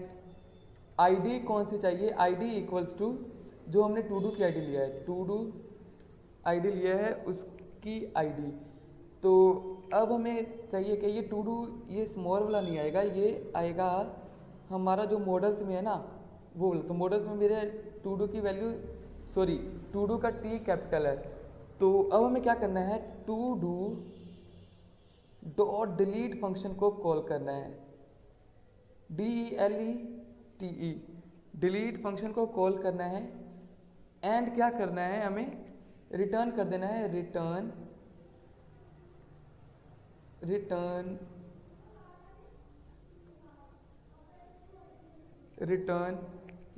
ID कौन सी चाहिए, आईडी इक्वल्स टू जो हमने टू डू की आईडी लिया है, टू डू आईडी लिया है उसकी आईडी। तो अब हमें चाहिए कि ये टू डू ये स्मॉल वाला नहीं आएगा, ये आएगा हमारा जो मॉडल्स में है ना वो। तो मॉडल्स में मेरे टू डू की वैल्यू सॉरी टू डू का टी कैपिटल है। तो अब हमें क्या करना है, to do dot delete function को कॉल करना है, DELETE डिलीट फंक्शन को कॉल करना है। एंड क्या करना है, हमें रिटर्न कर देना है, रिटर्न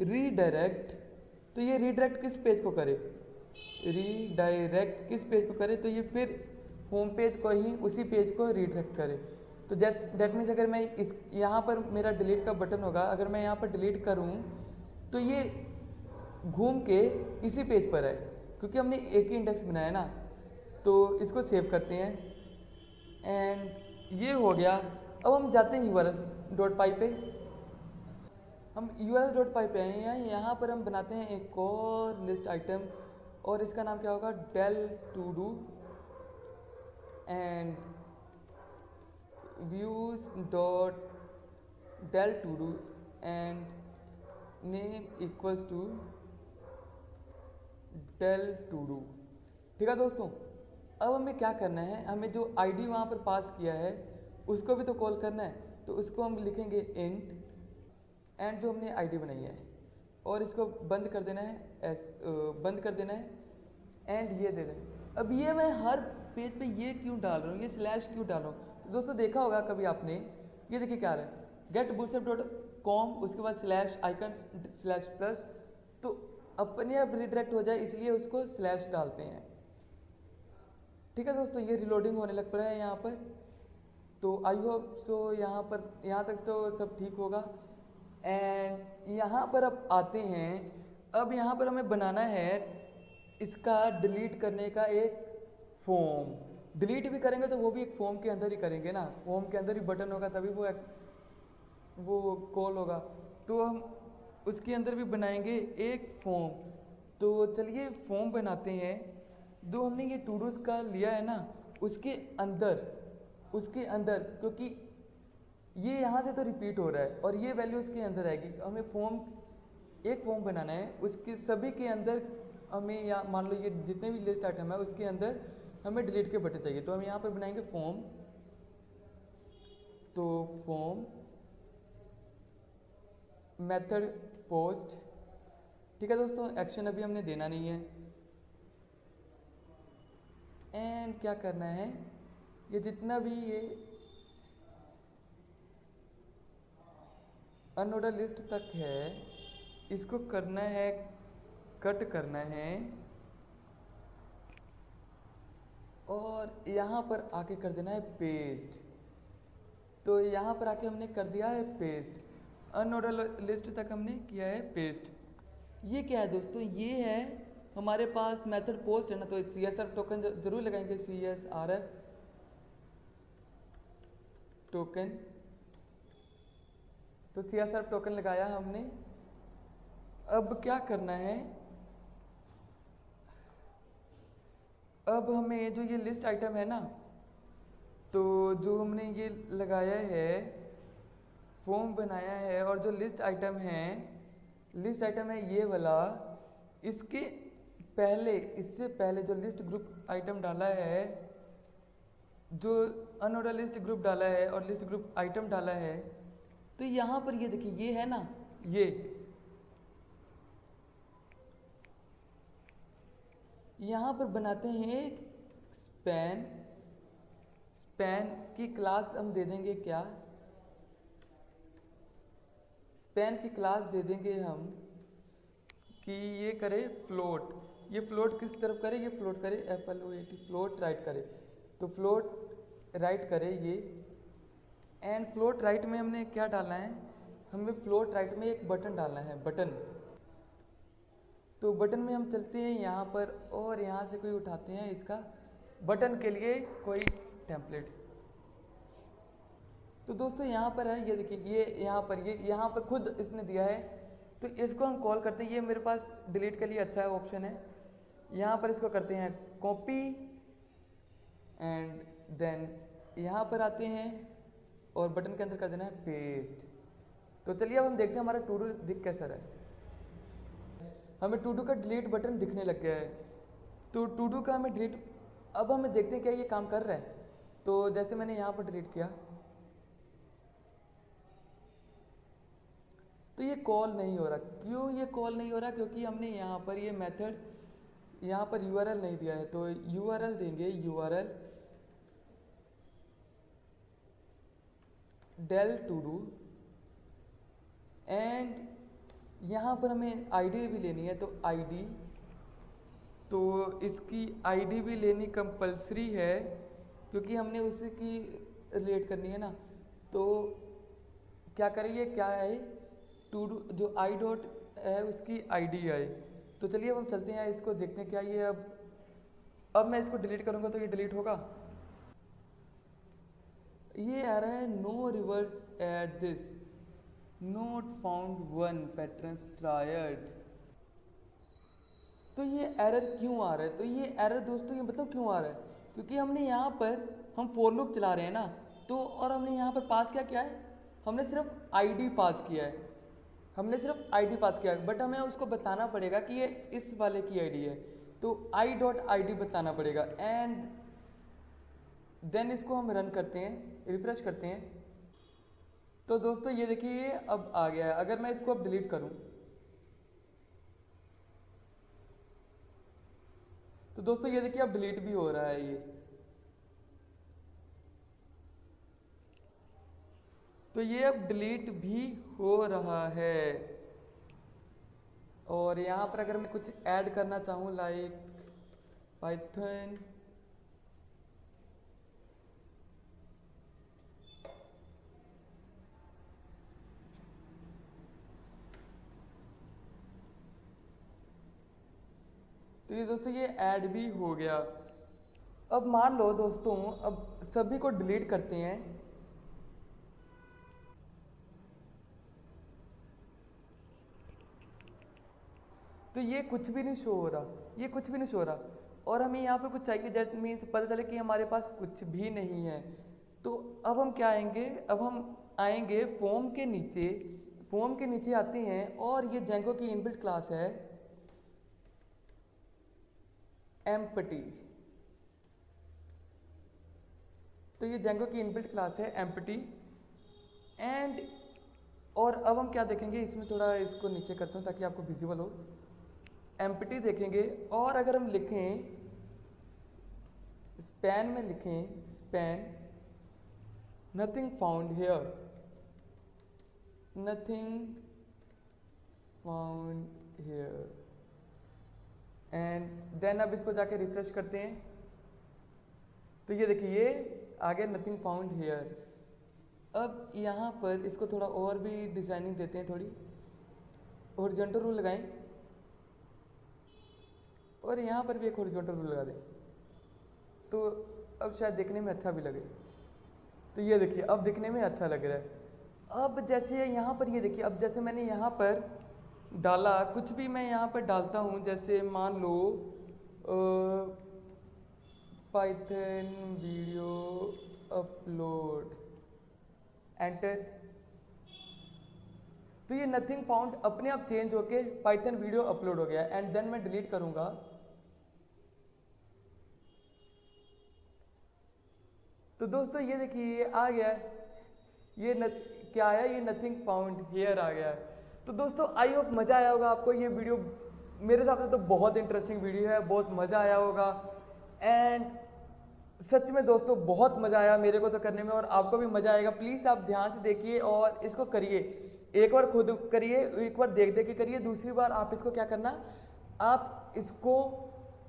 रीडायरेक्ट। तो ये रीडायरेक्ट किस पेज को करे, रीडायरेक्ट किस पेज को करे, तो ये फिर होम पेज को ही उसी पेज को रीडायरेक्ट करे। तो डेट मीन्स अगर मैं इस यहाँ पर मेरा डिलीट का बटन होगा, अगर मैं यहाँ पर डिलीट करूँ तो ये घूम के इसी पेज पर है, क्योंकि हमने एक ही इंडेक्स बनाया है ना। तो इसको सेव करते हैं एंड ये हो गया। अब हम जाते हैं urls.py पे, हम urls.py पे आए हैं। यहाँ पर हम बनाते हैं एक और लिस्ट आइटम और इसका नाम क्या होगा, del to do and views dot del to do and name equals to del to do। ठीक है दोस्तों, अब हमें क्या करना है, हमें जो आईडी वहाँ पर पास किया है उसको भी तो कॉल करना है। तो उसको हम लिखेंगे इंट एंड जो हमने आईडी बनाई है और इसको बंद कर देना है, बंद कर देना है एंड ये दे देना। अब ये मैं हर पेज पे ये क्यों डाल रहा हूँ, ये स्लैश क्यों डाल रहा हूँ, तो दोस्तों देखा होगा कभी आपने, ये देखिए क्या रहा है getbootstrap.com उसके बाद स्लैश आइकन स्लैश प्लस, तो अपने आप रिडायरेक्ट हो जाए इसलिए उसको स्लैश डालते हैं। ठीक है दोस्तों, ये रिलोडिंग होने लग पड़ा है यहाँ पर। तो आई होप सो यहाँ पर यहाँ तक तो सब ठीक होगा। एंड यहाँ पर अब आते हैं, अब यहाँ पर हमें बनाना है इसका डिलीट करने का एक फॉर्म। डिलीट भी करेंगे तो वो भी एक फॉर्म के अंदर ही करेंगे ना, फॉर्म के अंदर ही बटन होगा तभी वो कॉल होगा। तो हम उसके अंदर भी बनाएंगे एक फॉर्म। तो चलिए फॉर्म बनाते हैं। जो हमने ये टू डूज का लिया है ना उसके अंदर क्योंकि ये यहाँ से तो रिपीट हो रहा है और ये वैल्यू उसके अंदर आएगी। हमें एक फॉर्म बनाना है, उसके सभी के अंदर हमें या मान लो ये जितने भी लिस्ट आइटम है उसके अंदर हमें डिलीट के बटन चाहिए। तो हम यहाँ पर बनाएंगे फॉर्म, तो फॉर्म मेथड पोस्ट। ठीक है दोस्तों, एक्शन अभी हमने देना नहीं है। एंड क्या करना है, ये जितना भी ये अनऑर्डर लिस्ट तक है इसको करना है, कट करना है और यहाँ पर आके कर देना है पेस्ट। तो यहाँ पर आके हमने कर दिया है पेस्ट, अनऑर्डर लिस्ट तक हमने किया है पेस्ट। ये क्या है दोस्तों, ये है हमारे पास मेथड पोस्ट है ना, तो CSRF टोकन जरूर लगाएंगे, CSRF टोकन। तो CSRF टोकन लगाया हमने। अब क्या करना है, अब हमें जो ये लिस्ट आइटम है ना, तो जो हमने ये लगाया है, फॉर्म बनाया है, और जो लिस्ट आइटम है ये वाला, इसके पहले, इससे पहले जो लिस्ट ग्रुप आइटम डाला है, जो अनऑर्डर लिस्ट ग्रुप डाला है और लिस्ट ग्रुप आइटम डाला है, तो यहाँ पर ये देखिए, ये है ना, ये यहाँ पर बनाते हैं स्पैन। स्पैन की क्लास हम दे देंगे क्या, स्पैन की क्लास दे देंगे हम कि ये करे फ्लोट। ये फ्लोट किस तरफ करे, ये फ्लोट करे, FLOAT, फ्लोट राइट करे। तो फ्लोट राइट करे ये, एंड फ्लोट राइट में हमने क्या डालना है, हमें फ्लोट राइट में एक बटन डालना है, बटन। तो बटन में हम चलते हैं यहाँ पर, और यहाँ से कोई उठाते हैं इसका बटन के लिए कोई टेम्पलेट्स। तो दोस्तों यहाँ पर है, ये देखिए, ये यहाँ पर खुद इसने दिया है, तो इसको हम कॉल करते हैं। ये मेरे पास डिलीट के लिए अच्छा ऑप्शन है। यहाँ पर इसको करते हैं कॉपी, एंड देन यहाँ पर आते हैं और बटन के अंदर कर देना है पेस्ट। तो चलिए अब हम देखते हैं हमारा टू डू दिख कैसा रहा है। हमें टू डू का डिलीट बटन दिखने लग गया है। तो टू डू का हमें डिलीट, अब हमें देखते हैं क्या ये काम कर रहा है। तो जैसे मैंने यहाँ पर डिलीट किया, तो ये कॉल नहीं हो रहा। क्यों ये कॉल नहीं हो रहा, क्योंकि हमने यहाँ पर ये मेथड, यहाँ पर URL नहीं दिया है। तो URL देंगे, URL del to do, and यहाँ पर हमें ID भी लेनी है। तो ID, तो इसकी ID भी लेनी कंपलसरी है, क्योंकि हमने उसी की रिलेट करनी है ना। तो क्या करिए, क्या है टू डू, जो आई डॉट है उसकी ID आए। तो चलिए अब हम चलते हैं, इसको देखते हैं क्या ये अब मैं इसको डिलीट करूँगा तो ये डिलीट होगा। ये आ रहा है no reverse at this, not found one patterns tried. तो ये एरर क्यों आ रहा है, तो ये एरर दोस्तों ये मतलब क्यों आ रहा है, क्योंकि हमने यहाँ पर हम फॉर लूप चला रहे हैं ना, तो और हमने यहाँ पर पास क्या किया है, हमने सिर्फ ID पास किया है, हमने सिर्फ ID पास किया है, बट हमें उसको बताना पड़ेगा कि ये इस वाले की ID है। तो i.id बताना पड़ेगा, एंड देन इसको हम रन करते हैं, रिफ्रेश करते हैं। तो दोस्तों ये देखिए ये अब आ गया है। अगर मैं इसको अब डिलीट करूं, तो दोस्तों ये देखिए अब डिलीट भी हो रहा है ये। तो ये अब डिलीट भी हो रहा है। और यहाँ पर अगर मैं कुछ ऐड करना चाहूँ, लाइक पाइथन, तो ये दोस्तों ये ऐड भी हो गया। अब मान लो दोस्तों, अब सभी को डिलीट करते हैं। तो ये कुछ भी नहीं शो हो रहा, ये कुछ भी नहीं शो हो रहा, और हमें यहाँ पर कुछ चाहिए, दैट मीन्स पता चले कि हमारे पास कुछ भी नहीं है। तो अब हम क्या आएंगे, अब हम आएंगे फॉर्म के नीचे, फॉर्म के नीचे आते हैं, और ये जेंगो की इनबिल्ट क्लास है एम्प्टी। तो ये जेंगो की इनबिल्ट क्लास है एम्प्टी, एंड और अब हम क्या देखेंगे, इसमें थोड़ा इसको नीचे करता हूँ ताकि आपको विजिबल हो। एम्प्टी देखेंगे, और अगर हम लिखें स्पैन में, लिखें span nothing found here, nothing found here, and then अब इसको जाके रिफ्रेश करते हैं। तो ये देखिए ये आ गया नथिंग फाउंड हेयर। अब यहाँ पर इसको थोड़ा और भी डिजाइनिंग देते हैं, थोड़ी हॉरिजॉन्टल रूल लगाएं और यहाँ पर भी एक हॉरिजॉन्टल रूल लगा दें, तो अब शायद देखने में अच्छा भी लगे। तो ये देखिए अब दिखने में अच्छा लग रहा है। अब जैसे यहाँ पर ये देखिए, अब जैसे मैंने यहाँ पर डाला, कुछ भी मैं यहाँ पर डालता हूँ, जैसे मान लो पाइथन वीडियो अपलोड, एंटर, तो ये नथिंग फाउंड अपने आप चेंज होके पाइथन वीडियो अपलोड हो गया। एंड देन मैं डिलीट करूंगा, तो दोस्तों ये देखिए ये आ गया है, क्या आया, ये नथिंग फाउंड हियर आ गया है। तो दोस्तों आई होप मज़ा आया होगा आपको। ये वीडियो मेरे हिसाब से तो बहुत इंटरेस्टिंग वीडियो है, बहुत मज़ा आया होगा। एंड सच में दोस्तों बहुत मज़ा आया मेरे को तो करने में, और आपको भी मज़ा आएगा। प्लीज़ आप ध्यान से देखिए और इसको करिए, एक बार खुद करिए, एक बार देख देख के करिए, दूसरी बार आप इसको क्या करना, आप इसको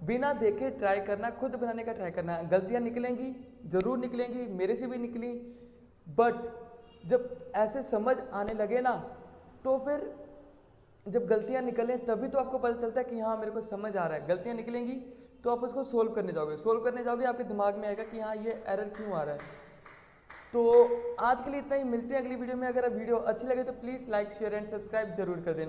बिना देखे ट्राई करना, खुद बनाने का ट्राई करना। गलतियां निकलेंगी, जरूर निकलेंगी, मेरे से भी निकली, बट जब ऐसे समझ आने लगे ना, तो फिर जब गलतियां निकलें तभी तो आपको पता चलता है कि हाँ मेरे को समझ आ रहा है। गलतियां निकलेंगी तो आप उसको सोल्व करने जाओगे, आपके दिमाग में आएगा कि हाँ ये एरर क्यों आ रहा है। तो आज के लिए इतना ही, मिलते हैं अगली वीडियो में। अगर वीडियो अच्छी लगे तो please like share and subscribe जरूर कर देना।